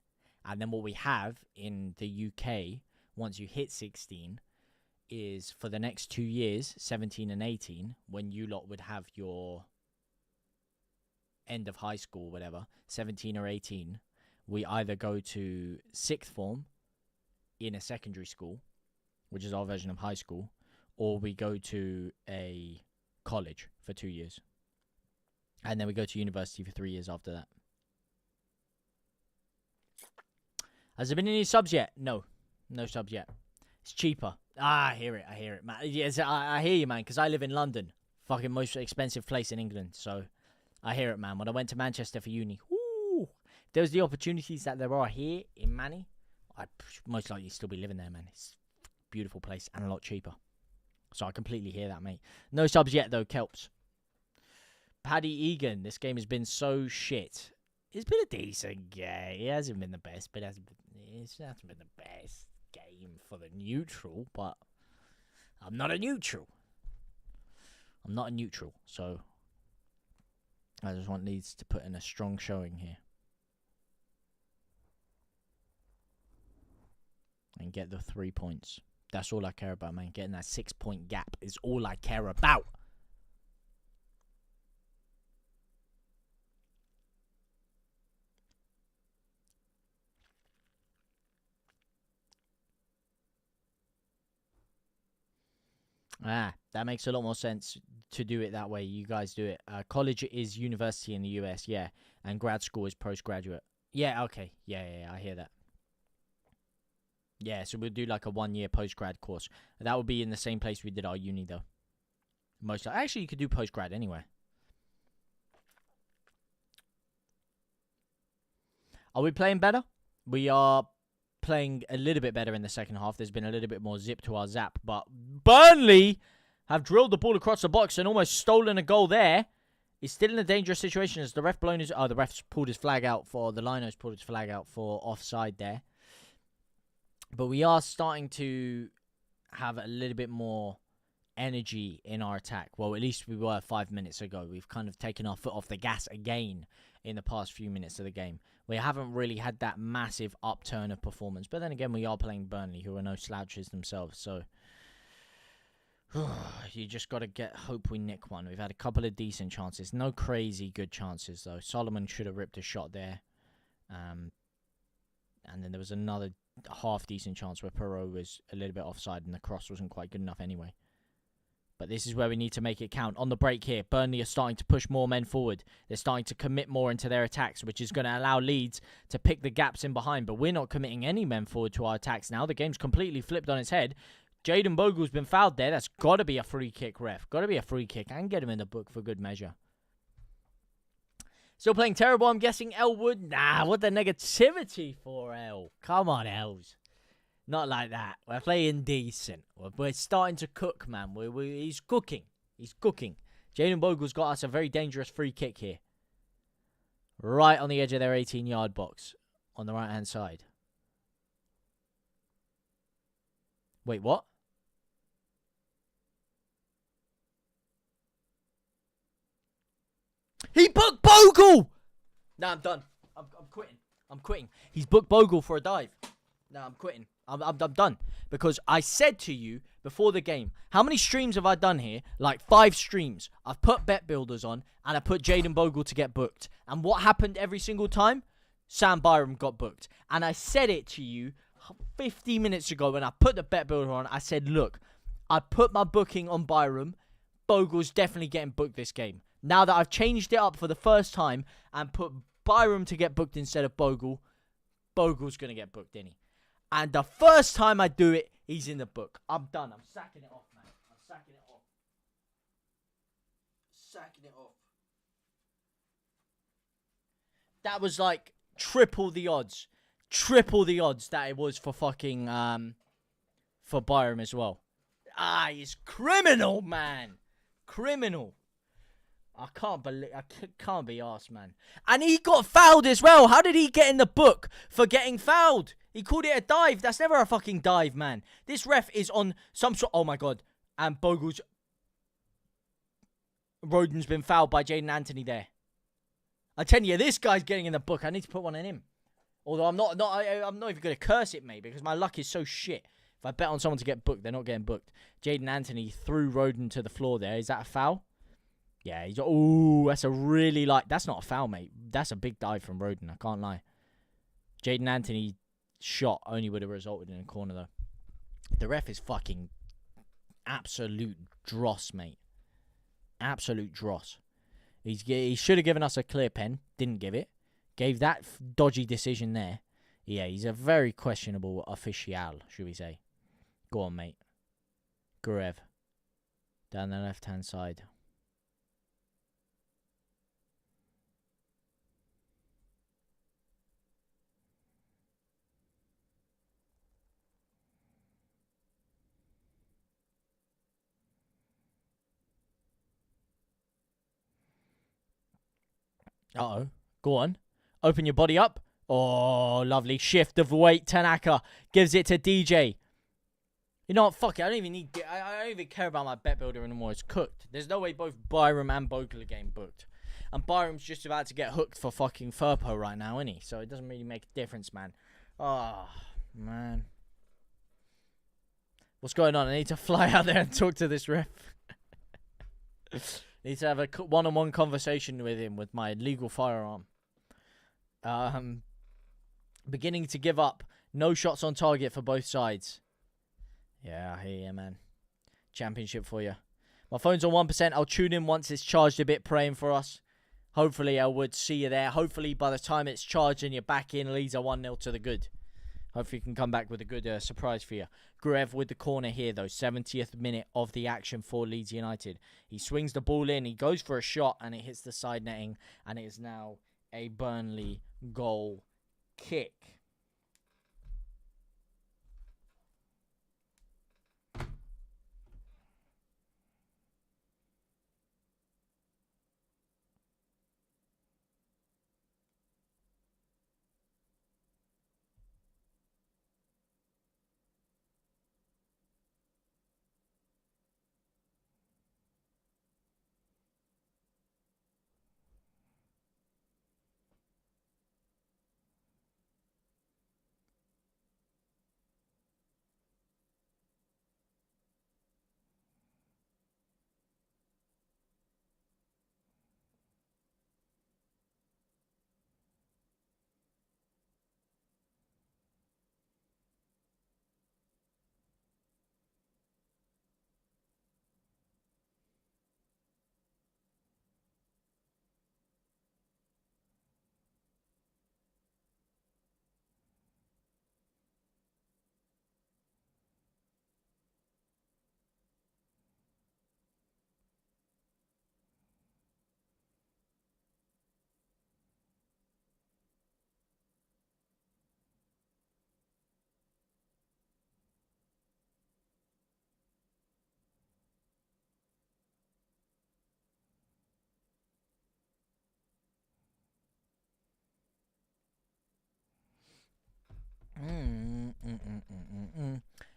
And then what we have in the UK, once you hit 16, is for the next 2 years, 17 and 18, when you lot would have your end of high school, whatever, 17 or 18, we either go to sixth form in a secondary school, which is our version of high school, or we go to a college for 2 years. And then we go to university for 3 years after that. Has there been any subs yet? No. No subs yet. It's cheaper. I hear it, man. Yes, I hear you, man, because I live in London. Fucking most expensive place in England, so I hear it, man. When I went to Manchester for uni, whoo, if there was the opportunities that there are here in Manny, I'd most likely still be living there, man. It's a beautiful place and a lot cheaper. So I completely hear that, mate. No subs yet, though, Kelps. Paddy Egan, this game has been so shit. It's been a decent game. It hasn't been the best, but it hasn't been the best game for the neutral, but I'm not a neutral. I'm not a neutral, so I just want Leeds to put in a strong showing here. And get the 3 points. That's all I care about, man. Getting that 6-point gap is all I care about. That makes a lot more sense to do it that way. You guys do it. College is university in the US, yeah. And grad school is postgraduate. Yeah, okay. Yeah, I hear that. Yeah, so we'll do like a 1-year postgrad course. That would be in the same place we did our uni, though. Actually, you could do postgrad anyway. Are we playing better? We are playing a little bit better in the second half. There's been a little bit more zip to our zap, but Burnley have drilled the ball across the box and almost stolen a goal there. He's still in a dangerous situation as the ref blown his... the ref's pulled his flag out for... The lino's pulled his flag out for offside there. But we are starting to have a little bit more energy in our attack. Well, at least we were 5 minutes ago. We've kind of taken our foot off the gas again in the past few minutes of the game. We haven't really had that massive upturn of performance. But then again, we are playing Burnley, who are no slouches themselves. So you just got to hope we nick one. We've had a couple of decent chances. No crazy good chances, though. Solomon should have ripped a shot there. And then there was another half-decent chance where Perot was a little bit offside and the cross wasn't quite good enough anyway. But this is where we need to make it count. On the break here, Burnley are starting to push more men forward. They're starting to commit more into their attacks, which is going to allow Leeds to pick the gaps in behind. But we're not committing any men forward to our attacks now. The game's completely flipped on its head. Jaden Bogle's been fouled there. That's got to be a free kick, ref. Got to be a free kick. And get him in the book for good measure. Still playing terrible, I'm guessing. Elwood? Nah, what the negativity for, El? Come on, Els. Not like that. We're playing decent. We're starting to cook, man. He's cooking. He's cooking. Jaden Bogle's got us a very dangerous free kick here. Right on the edge of their 18-yard box. On the right-hand side. Wait, what? He booked Bogle! Nah, I'm done. I'm quitting. I'm quitting. He's booked Bogle for a dive. Nah, I'm quitting. I'm done. Because I said to you before the game, how many streams have I done here? Like 5 streams. I've put bet builders on and I put Jaden Bogle to get booked. And what happened every single time? Sam Byram got booked. And I said it to you 50 minutes ago when I put the bet builder on. I said, look, I put my booking on Byram. Bogle's definitely getting booked this game. Now that I've changed it up for the first time and put Byram to get booked instead of Bogle, Bogle's going to get booked, innit? And the first time I do it, he's in the book. I'm done. I'm sacking it off, man. I'm sacking it off. Sacking it off. That was like triple the odds. Triple the odds that it was for fucking, for Byram as well. He's criminal, man. Criminal. I can't be arsed, man. And he got fouled as well. How did he get in the book for getting fouled? He called it a dive. That's never a fucking dive, man. This ref is on some sort... Oh, my God. And Bogle's... Rodon's been fouled by Jaden Anthony there. I tell you, this guy's getting in the book. I need to put one on him. Although I'm not even going to curse it, mate, because my luck is so shit. If If I bet on someone to get booked, they're not getting booked. Jaden Anthony threw Roden to the floor there. Is that a foul? Yeah. That's a really that's not a foul, mate. That's a big dive from Roden. I can't lie. Jaden Anthony shot only would have resulted in a corner, though. The ref is fucking absolute dross, mate. Absolute dross. He should have given us a clear pen. Didn't give it. Gave that dodgy decision there. Yeah, he's a very questionable official, should we say. Go on, mate. Gurev. Down the left-hand side. Uh-oh. Go on. Open your body up. Oh, lovely. Shift of weight. Tanaka gives it to DJ. You know what? Fuck it. I don't even care about my bet builder anymore. It's cooked. There's no way both Byram and Bogle are getting booked. And Byram's just about to get hooked for fucking Furpo right now, isn't he? So it doesn't really make a difference, man. Oh, man. What's going on? I need to fly out there and talk to this ref. Need to have a one-on-one conversation with him with my legal firearm. Beginning to give up. No shots on target for both sides. Yeah, I hear you, man. Championship for you. My phone's on 1%. I'll tune in once it's charged a bit, praying for us. Hopefully, I would see you there. Hopefully, by the time it's charged and you're back in, Leeds are 1-0 to the good. Hopefully, you can come back with a good surprise for you. Gruev with the corner here, though. 70th minute of the action for Leeds United. He swings the ball in. He goes for a shot, and it hits the side netting. And it is now a Burnley goal kick.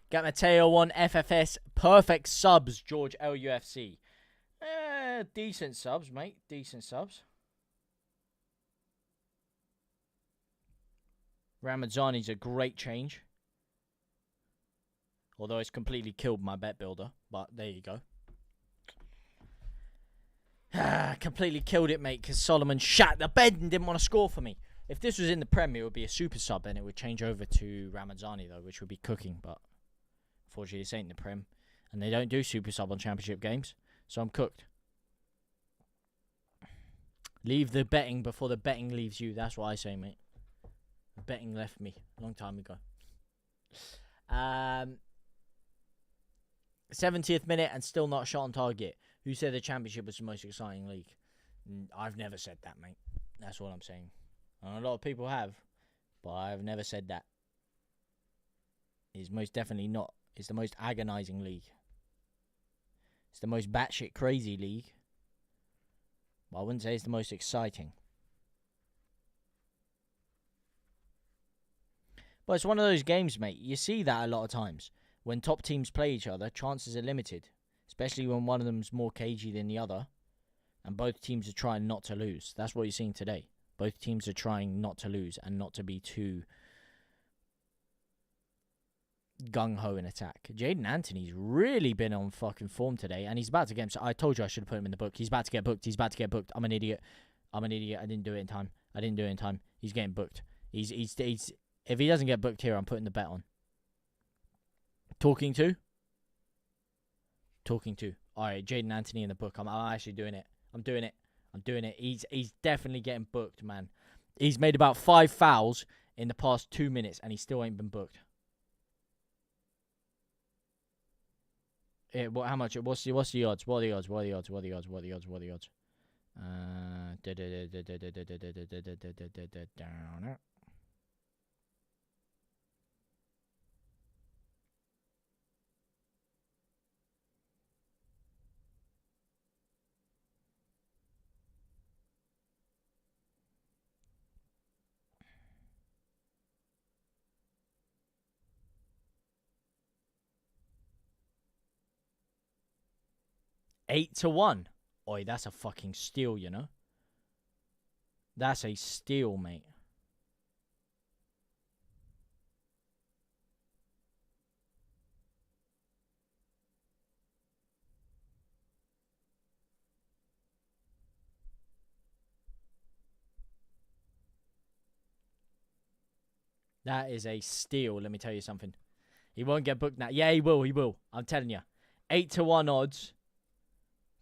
Got Mateo on FFS. Perfect subs, George LUFC. Decent subs, mate. Decent subs. Ramazzani's a great change. Although it's completely killed my bet builder. But there you go. Completely killed it, mate, because Solomon shat the bed and didn't want to score for me. If this was in the Prem, it would be a super sub, and it would change over to Ramazzani, though, which would be cooking. But unfortunately, this ain't the Prem, and they don't do super sub on Championship games, so I'm cooked. Leave the betting before the betting leaves you. That's what I say, mate. The betting left me a long time ago. 70th minute and still not a shot on target. Who said the Championship was the most exciting league? I've never said that, mate. That's what I'm saying. And a lot of people have, but I've never said that. It's most definitely not. It's the most agonizing league. It's the most batshit crazy league. But I wouldn't say it's the most exciting. But it's one of those games, mate. You see that a lot of times. When top teams play each other, chances are limited. Especially when one of them's more cagey than the other. And both teams are trying not to lose. That's what you're seeing today. Both teams are trying not to lose and not to be too gung-ho in attack. Jaden Anthony's really been on fucking form today, and he's about to get him. So I told you I should have put him in the book. He's about to get booked. He's about to get booked. I'm an idiot. I didn't do it in time. He's getting booked. He's if he doesn't get booked here, I'm putting the bet on. Talking to. All right, Jaden Anthony in the book. I'm actually doing it. I'm doing it. He's definitely getting booked, man. He's made about 5 fouls in the past 2 minutes, and he still ain't been booked. How much? What's the odds? What are the odds? 8-1. Oi, that's a fucking steal, you know? That's a steal, mate. That is a steal, let me tell you something. He won't get booked now. Yeah, he will. I'm telling you. 8-1 odds.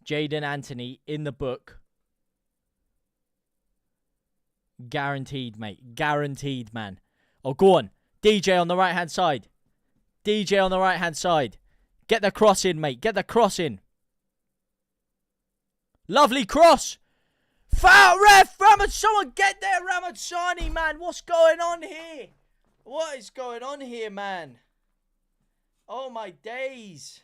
Jaden Anthony in the book. Guaranteed, mate. Guaranteed, man. Oh, go on. DJ on the right-hand side. Get the cross in, mate. Get the cross in. Lovely cross. Foul, ref. Someone get there, Ramazzani, man. What's going on here? What is going on here, man? Oh, my days.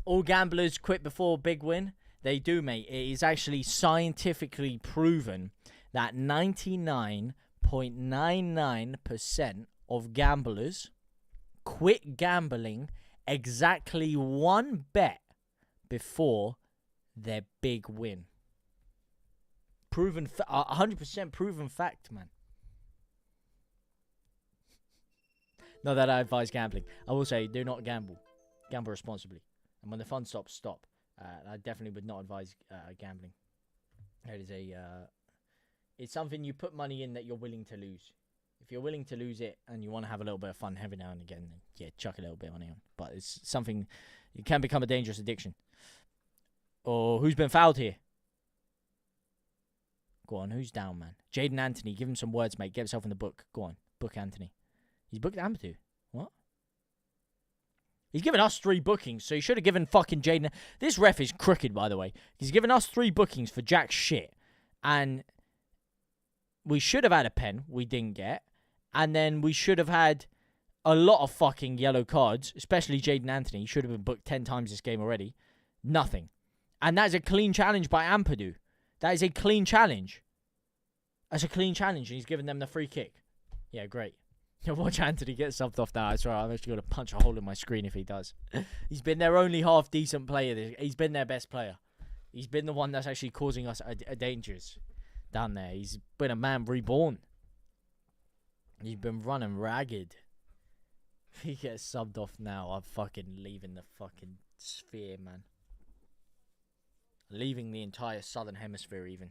All gamblers quit before a big win. They do, mate. It is actually scientifically proven that 99.99% of gamblers quit gambling exactly one bet before their big win. 100% proven fact, man. Not that I advise gambling. I will say, do not gamble. Gamble responsibly. And when the fun stops, stop. I definitely would not advise gambling. It is it's something you put money in that you're willing to lose. If you're willing to lose it and you want to have a little bit of fun every now and again, then yeah, chuck a little bit of money on. But it's something, it can become a dangerous addiction. Or who's been fouled here? Go on, who's down, man? Jaden Anthony, give him some words, mate. Get himself in the book. Go on, book Anthony. He's booked Ampadu. What? He's given us 3 bookings, so he should have given fucking Jaden. This ref is crooked, by the way. He's given us 3 bookings for jack shit. And we should have had a pen we didn't get. And then we should have had a lot of fucking yellow cards, especially Jaden Anthony. He should have been booked 10 times this game already. Nothing. And that is a clean challenge by Ampadu. That is a clean challenge. That's a clean challenge, and he's given them the free kick. Yeah, great. Watch Anthony get subbed off now. That's right. I'm actually going to punch a hole in my screen if he does. He's been their only half-decent player. He's been their best player. He's been the one that's actually causing us a dangers down there. He's been a man reborn. He's been running ragged. If he gets subbed off now, I'm fucking leaving the fucking sphere, man. Leaving the entire southern hemisphere, even.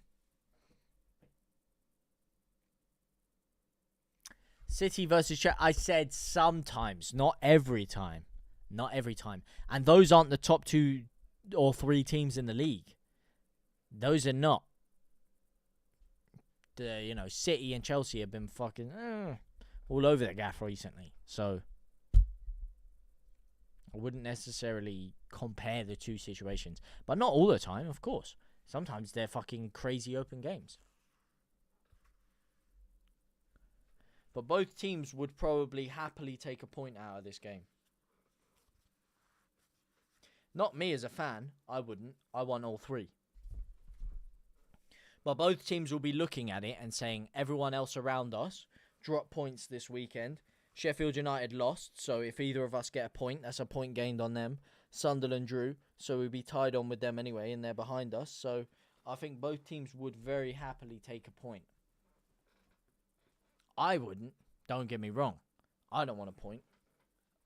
City versus Chelsea. I said sometimes, not every time. Not every time. And those aren't the top 2 or 3 teams in the league. Those are not. City and Chelsea have been fucking all over the gaff recently. So I wouldn't necessarily compare the 2 situations. But not all the time, of course. Sometimes they're fucking crazy open games. But both teams would probably happily take a point out of this game. Not me as a fan. I wouldn't. I want all 3. But both teams will be looking at it and saying, everyone else around us dropped points this weekend. Sheffield United lost, so if either of us get a point, that's a point gained on them. Sunderland drew, so we'd be tied on with them anyway, and they're behind us. So I think both teams would very happily take a point. I wouldn't. Don't get me wrong. I don't want a point.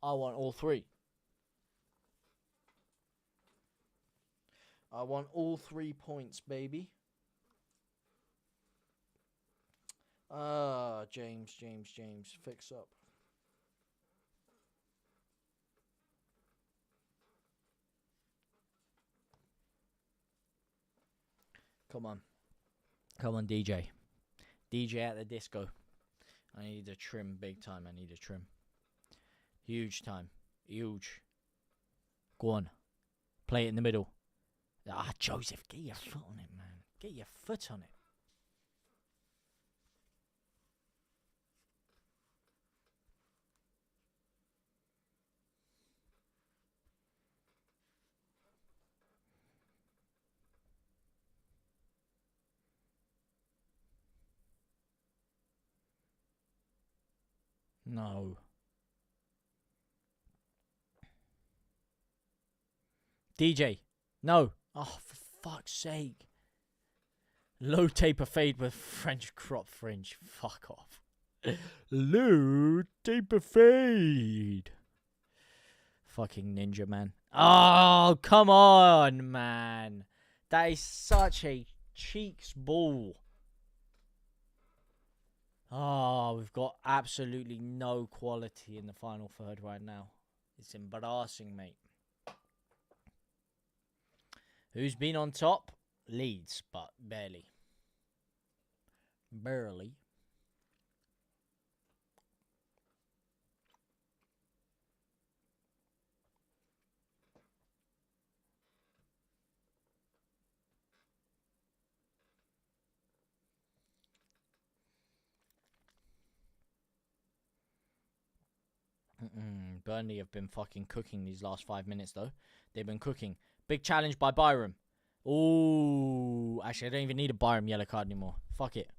I want all 3. I want all 3 points, baby. James, fix up. Come on, DJ. DJ at the disco. I need a trim big time. I need a trim. Huge time. Huge. Go on. Play it in the middle. Joseph, get your foot on it, man. Get your foot on it. No. DJ. No. Oh, for fuck's sake. Low taper fade with French crop fringe. Fuck off. Low taper fade. Fucking ninja, man. Oh, come on, man. That is such a cheeks ball. Oh, we've got absolutely no quality in the final third right now. It's embarrassing, mate. Who's been on top? Leeds, but barely. Barely. Burnley have been fucking cooking these last 5 minutes, though. They've been cooking. Big challenge by Byram. Ooh. Actually, I don't even need a Byram yellow card anymore. Fuck it.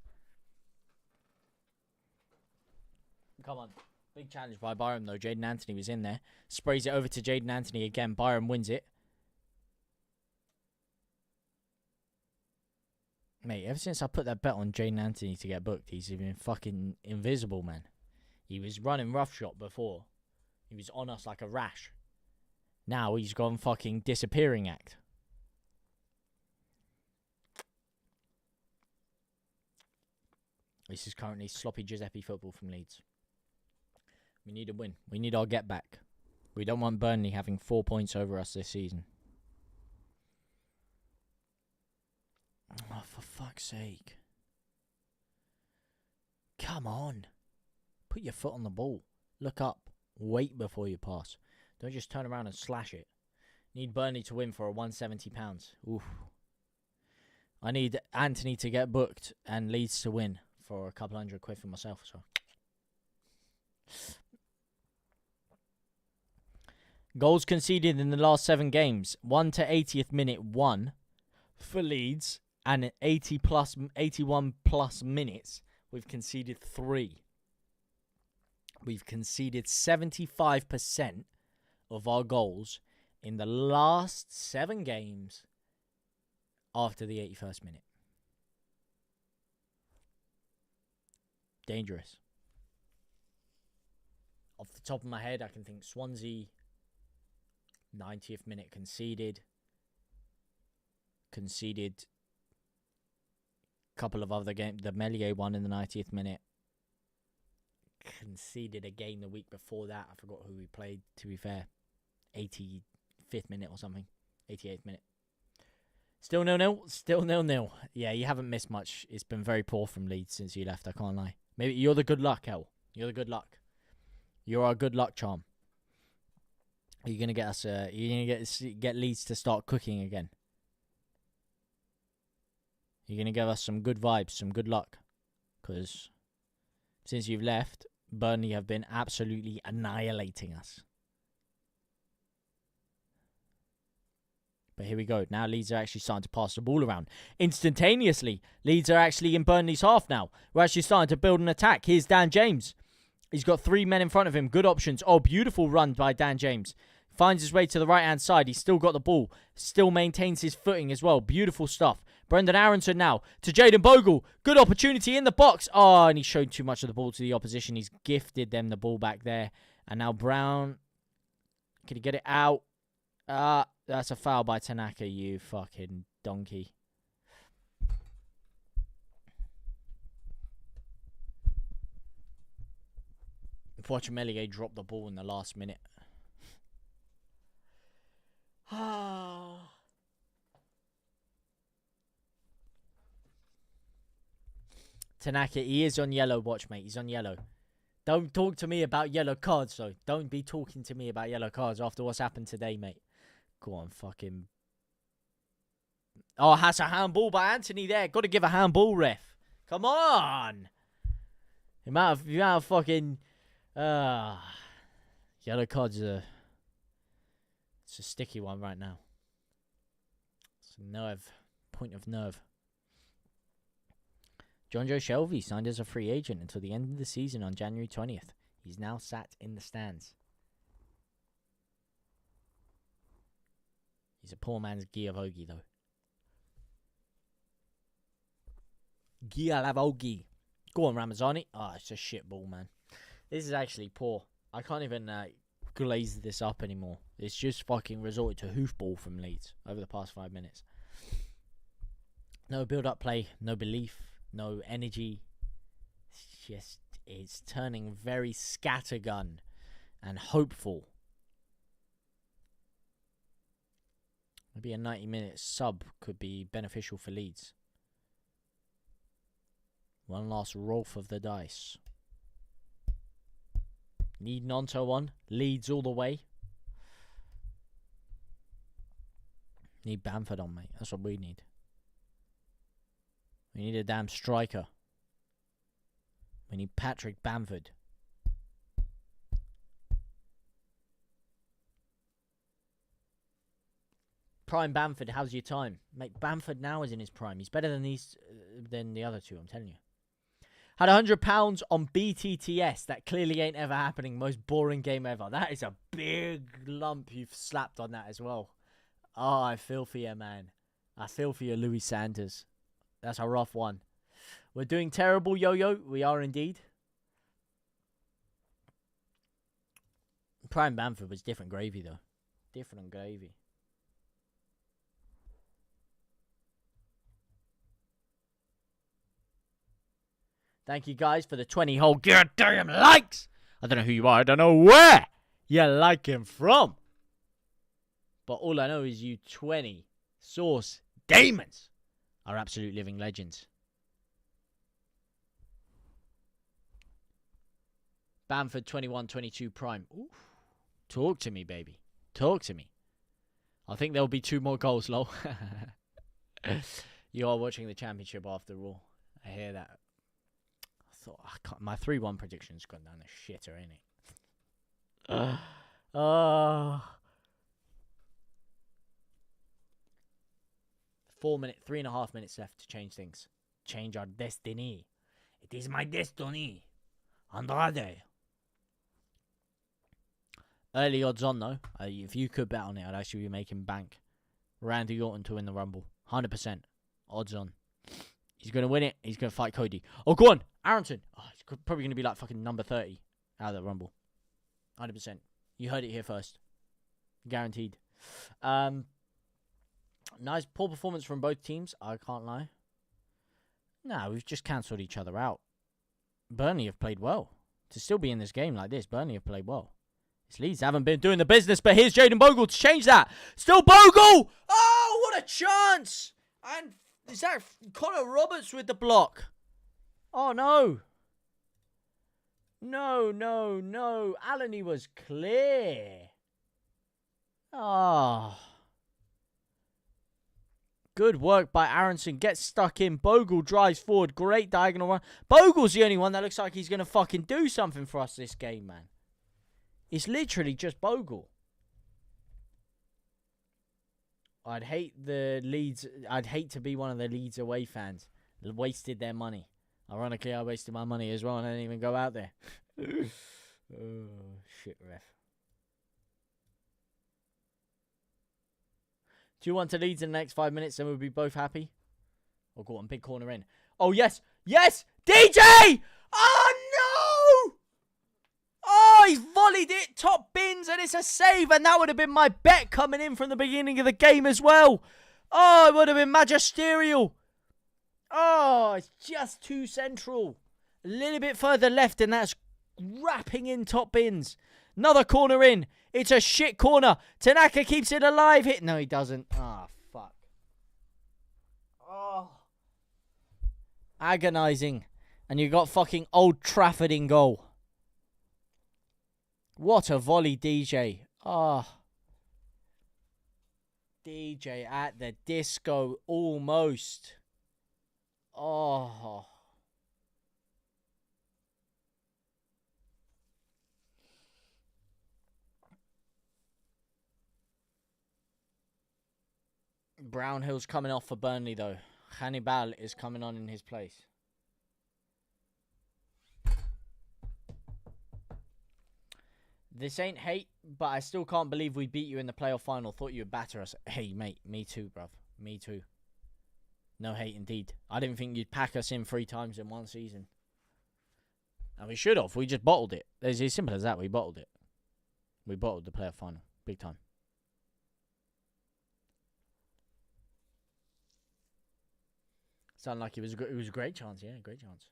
Come on. Big challenge by Byram, though. Jaden Anthony was in there. Sprays it over to Jaden Anthony again. Byram wins it. Mate, ever since I put that bet on Jaden Anthony to get booked, he's been fucking invisible, man. He was running roughshod before. He was on us like a rash. Now he's gone fucking disappearing act. This is currently sloppy Giuseppe football from Leeds. We need a win. We need our get back. We don't want Burnley having 4 points over us this season. Oh, for fuck's sake. Come on. Put your foot on the ball. Look up. Wait before you pass. Don't just turn around and slash it. Need Burnley to win for a £170. Oof. I need Anthony to get booked and Leeds to win for a couple £100 for myself. So. Goals conceded in the last 7 games. 1 to 80th minute, 1 for Leeds. And 81 plus minutes, we've conceded 3. We've conceded 75% of our goals in the last 7 games after the 81st minute. Dangerous. Off the top of my head, I can think Swansea, 90th minute conceded. Conceded a couple of other games. The Melier one in the 90th minute. Conceded a game the week before that. I forgot who we played, to be fair. 85th minute or something. 88th minute. Still 0-0. Still 0-0. Yeah, you haven't missed much. It's been very poor from Leeds since you left. I can't lie. Maybe you're the good luck, El. You're the good luck. You're our good luck charm. You're gonna get us. You're gonna get Leeds to start cooking again. You're gonna give us some good vibes, some good luck, because since you've left, Burnley have been absolutely annihilating us. But here we go. Now Leeds are actually starting to pass the ball around. Instantaneously, Leeds are actually in Burnley's half now. We're actually starting to build an attack. Here's Dan James. He's got 3 men in front of him. Good options. Oh, beautiful run by Dan James. Finds his way to the right-hand side. He's still got the ball. Still maintains his footing as well. Beautiful stuff. Brendan Aronson now to Jayden Bogle. Good opportunity in the box. Oh, and he showed too much of the ball to the opposition. He's gifted them the ball back there. And now Brown. Can he get it out? That's a foul by Tanaka, you fucking donkey. Watch Melier drop the ball in the last minute. Tanaka, he is on yellow, watch, mate. He's on yellow. Don't talk to me about yellow cards, though. Don't be talking to me about yellow cards after what's happened today, mate. Go on, fucking... Oh, has a handball by Anthony there. Got to give a handball, ref. Come on! The amount of fucking... yellow cards are... It's a sticky one right now. It's a nerve. Point of nerve. John Joe Shelby signed as a free agent until the end of the season on January 20th. He's now sat in the stands. He's a poor man's Giavogi, though. Giavogi. Go on, Ramazani. Oh, it's a shit ball, man. This is actually poor. I can't even glaze this up anymore. It's just fucking resorted to hoofball from Leeds over the past 5 minutes. No build-up play, no belief, no energy. It's turning very scattergun and hopeful. Maybe a 90-minute sub could be beneficial for Leeds. One last roll of the dice. Need Nonto on. Leeds all the way. Need Bamford on, mate. That's what we need. We need a damn striker. We need Patrick Bamford. Prime Bamford, how's your time? Mate, Bamford now is in his prime. He's better than the other two, I'm telling you. Had £100 on BTTS. That clearly ain't ever happening. Most boring game ever. That is a big lump you've slapped on that as well. Oh, I feel for you, man. I feel for you, Louis Sanders. That's a rough one. We're doing terrible, Yo-Yo. We are indeed. Prime Bamford was different gravy, though. Different gravy. Thank you guys for the 20 whole goddamn likes. I don't know who you are. I don't know where you're liking from. But all I know is you 20 sauce demons are absolute living legends. Bamford 21-22 prime. Ooh. Talk to me, baby. Talk to me. I think there'll be 2 more goals, lol. You are watching the championship after all. I hear that. My 3-1 prediction's gone down the shitter, ain't it? 3.5 minutes left to change things. Change our destiny. It is my destiny. Andrade. Early odds on, though. If you could bet on it, I'd actually be making bank. Randy Orton to win the Rumble. 100%. Odds on. He's going to win it. He's going to fight Cody. Oh, go on. Aronson. Oh, he's probably going to be like fucking number 30 out of the Rumble. 100%. You heard it here first. Guaranteed. Nice poor performance from both teams. I can't lie. No, we've just cancelled each other out. Burnley have played well. To still be in this game like this, Burnley have played well. It's Leeds haven't been doing the business, but here's Jayden Bogle to change that. Still Bogle! Oh, what a chance! And is that Connor Roberts with the block? Oh, no. No. Alani was clear. Oh. Good work by Aronson. Gets stuck in. Bogle drives forward. Great diagonal run. Bogle's the only one that looks like he's going to fucking do something for us this game, man. It's literally just Bogle. I'd hate to be one of the Leeds away fans. Wasted their money. Ironically, I wasted my money as well and I didn't even go out there. Oh, shit, ref. 2-1 to Leeds in the next 5 minutes and we'll be both happy. Oh, go on, big corner in. Oh, yes. Yes! DJ! Oh, no! Oh, he's volleyed it. Top bins, and it's a save. And that would have been my bet coming in from the beginning of the game as well. Oh, it would have been magisterial. Oh, it's just too central. A little bit further left, and that's wrapping in top bins. Another corner in. It's a shit corner. Tanaka keeps it alive. Hit. No, he doesn't. Ah, fuck. Oh. Agonizing. And you got fucking Old Trafford in goal. What a volley, DJ. Ah. DJ at the disco. Almost. Oh. Brownhill's coming off for Burnley, though. Hannibal is coming on in his place. This ain't hate, but I still can't believe we beat you in the playoff final. Thought you would batter us. Hey, mate, me too, bruv. Me too. No hate indeed. I didn't think you'd pack us in 3 times in one season. And we should have. We just bottled it. It's as simple as that. We bottled it. We bottled the playoff final. Big time. Sounded like it was a great chance. Yeah, great chance.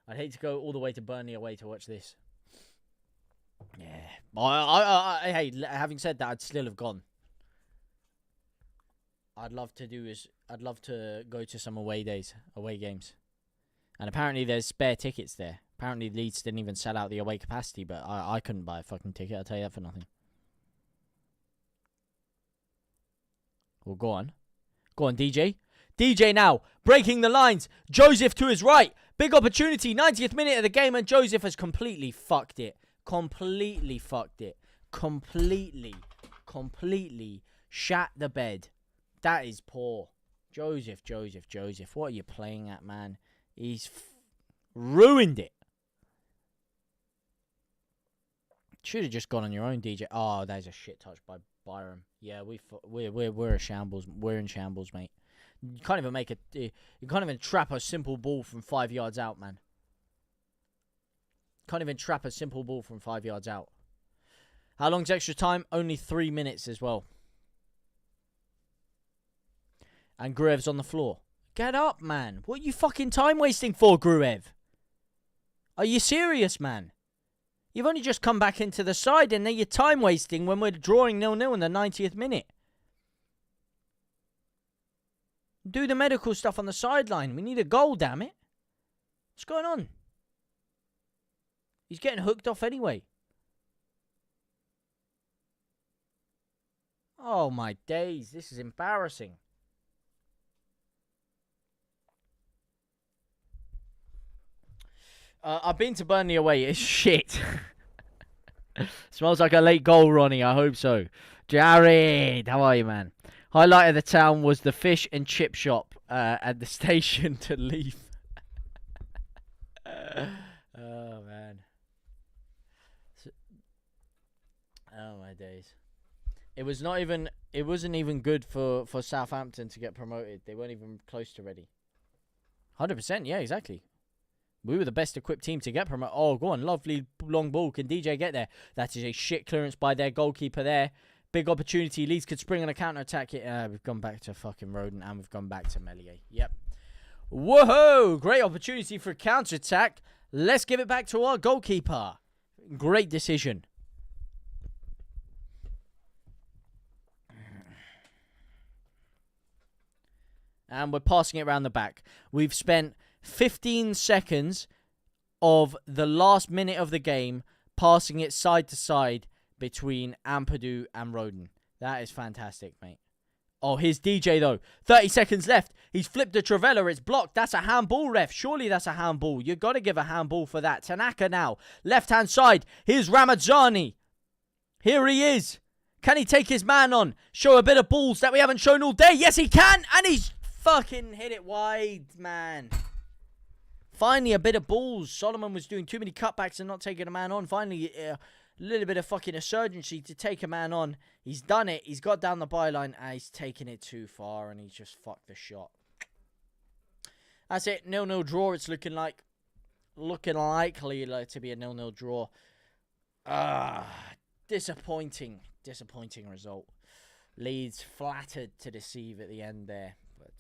I'd hate to go all the way to Burnley away to watch this. Yeah. Hey, having said that, I'd still have gone. I'd love to go to some away games. And apparently there's spare tickets there. Apparently Leeds didn't even sell out the away capacity, but I couldn't buy a fucking ticket, I'll tell you that for nothing. Well, go on. Go on, DJ. DJ now, breaking the lines. Joseph to his right. Big opportunity, 90th minute of the game, and Joseph has completely fucked it. Completely fucked it. Completely shat the bed. That is poor. Joseph. What are you playing at, man? He's ruined it. Should have just gone on your own, DJ. Oh, that is a shit touch by Byram. Yeah, we're a shambles. We're in shambles, mate. You can't even trap a simple ball from 5 yards out, man. Can't even trap a simple ball from 5 yards out. How long's extra time? Only 3 minutes as well. And Gruev's on the floor. Get up, man. What are you fucking time wasting for, Gruev? Are you serious, man? You've only just come back into the side and now you're time wasting when we're drawing 0-0 in the 90th minute. Do the medical stuff on the sideline. We need a goal, damn it. What's going on? He's getting hooked off anyway. Oh, my days. This is embarrassing. I've been to Burnley away. It's shit. Smells like a late goal, Ronnie. I hope so. Jared, how are you, man? Highlight of the town was the fish and chip shop at the station to leave. Oh, man. Oh, my days. It wasn't even good for Southampton to get promoted. They weren't even close to ready. 100%, yeah, exactly. We were the best equipped team to get promoted. Oh, go on. Lovely long ball. Can DJ get there? That is a shit clearance by their goalkeeper there. Big opportunity. Leeds could spring on a counter-attack. We've gone back to fucking Rodent and we've gone back to Melier. Yep. Whoa! Great opportunity for a counter-attack. Let's give it back to our goalkeeper. Great decision. And we're passing it around the back. We've spent 15 seconds of the last minute of the game passing it side to side between Ampadu and Roden. That is fantastic, mate. Oh, here's DJ, though. 30 seconds left. He's flipped the Travella. It's blocked. That's a handball, ref. Surely that's a handball. You've got to give a handball for that. Tanaka now. Left-hand side. Here's Ramadzani. Here he is. Can he take his man on? Show a bit of balls that we haven't shown all day. Yes, he can. And he's fucking hit it wide, man. Finally, a bit of balls. Solomon was doing too many cutbacks and not taking a man on. Finally, a little bit of fucking insurgency to take a man on. He's done it. He's got down the byline and he's taken it too far and he's just fucked the shot. That's it. 0-0 draw. It's looking likely to be a 0-0 draw. Disappointing result. Leeds flattered to deceive at the end there. But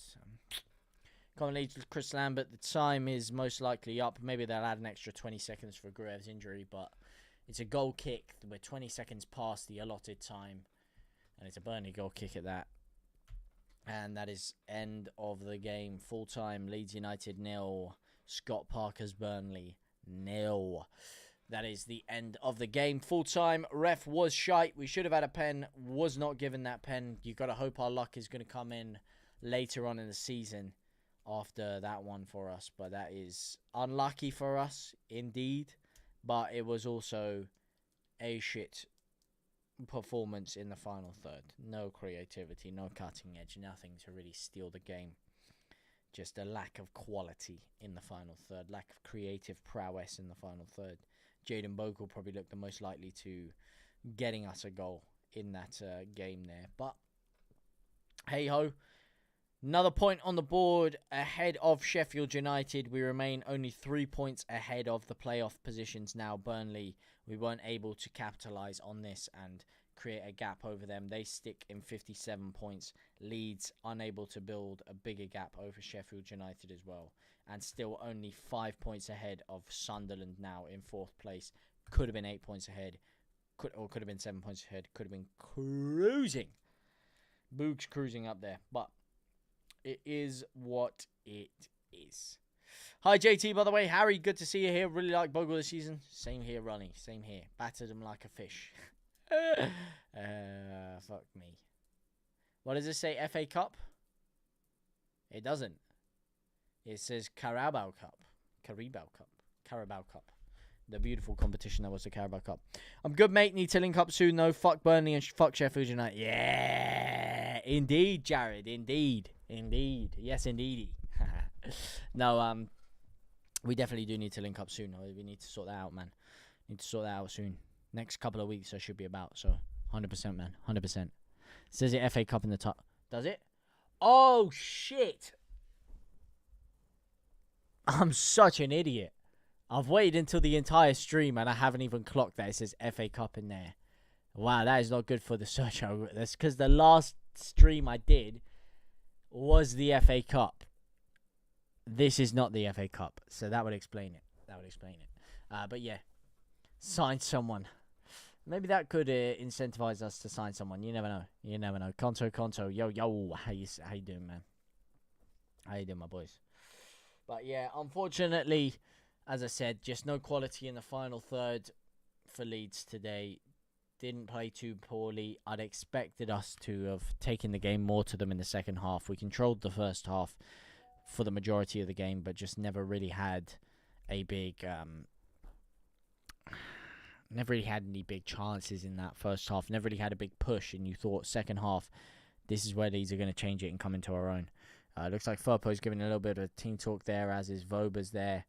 Common Leeds with Chris Lambert. The time is most likely up. Maybe they'll add an extra 20 seconds for Gruev's injury, but it's a goal kick. We're 20 seconds past the allotted time, and it's a Burnley goal kick at that. And that is end of the game. Full time, Leeds United 0. Scott Parker's Burnley 0. That is the end of the game. Full time, ref was shite. We should have had a pen. Was not given that pen. You've got to hope our luck is going to come in later on in the season after that one for us. But that is unlucky for us, indeed. But it was also a shit performance in the final third. No creativity, no cutting edge, nothing to really steal the game. Just a lack of quality in the final third, lack of creative prowess in the final third. Jayden Bogle probably looked the most likely to getting us a goal in that game there. But hey ho, another point on the board ahead of Sheffield United. We remain only 3 points ahead of the playoff positions now. Burnley, we weren't able to capitalise on this and create a gap over them. They stick in 57 points. Leeds unable to build a bigger gap over Sheffield United as well. And still only 5 points ahead of Sunderland now in 4th place. Could have been 8 points ahead. Could have been 7 points ahead. Could have been cruising. Boog's cruising up there. But it is what it is. Hi, JT, by the way. Harry, good to see you here. Really like Bogle this season. Same here, Ronnie. Same here. Battered him like a fish. Fuck me. What does it say? FA Cup? It doesn't. It says Carabao Cup. Carabao Cup. The beautiful competition that was the Carabao Cup. I'm good, mate. Need to link up soon, though. Fuck Burnley and fuck Sheffield United. Yeah. Indeed, Jared. Indeed. Yes, indeedy. No, we definitely do need to link up soon. We need to sort that out, man. Need to sort that out soon. Next couple of weeks I should be about. So, 100%, man. 100%. Says it FA Cup in the top. Does it? Oh, shit. I'm such an idiot. I've waited until the entire stream and I haven't even clocked that it says FA Cup in there. Wow, that is not good for the search algorithm. That's because the last stream I did was the FA Cup. This is not the FA Cup. So that would explain it. But yeah. Sign someone. Maybe that could incentivize us to sign someone. You never know. Conto. Yo. How you doing, man? How you doing, my boys? But yeah, unfortunately, as I said, just no quality in the final third for Leeds today. Didn't play too poorly. I'd expected us to have taken the game more to them in the second half. We controlled the first half for the majority of the game, but just never really had a big... never really had any big chances in that first half. Never really had a big push, and you thought second half, this is where Leeds are going to change it and come into our own. Looks like Firpo's giving a little bit of team talk there, as is Vober's there.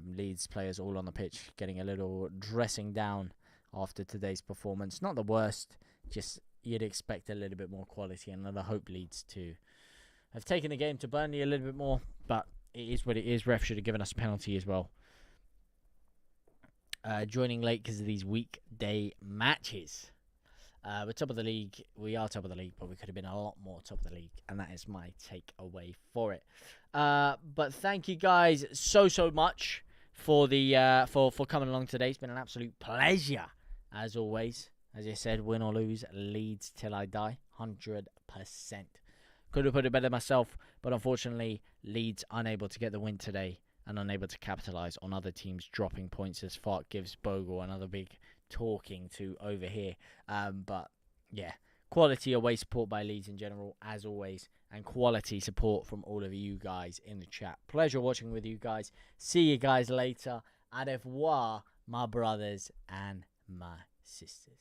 Leeds players all on the pitch getting a little dressing down after today's performance. Not the worst, just you'd expect a little bit more quality, and I hope Leeds to have taken the game to Burnley a little bit more, but it is what it is. Ref should have given us a penalty as well. Joining late because of these weekday matches. We're top of the league. We are top of the league, but we could have been a lot more top of the league, and that is my takeaway for it. But thank you guys so much for the for coming along today. It's been an absolute pleasure as always. As I said, win or lose, Leeds till I die, 100%. Could have put it better myself, but unfortunately, Leeds unable to get the win today and unable to capitalise on other teams dropping points, as Fark gives Bogle another big talking to over here. But yeah, quality away support by Leeds in general, as always, and quality support from all of you guys in the chat. Pleasure watching with you guys. See you guys later. Au revoir, my brothers and my sisters.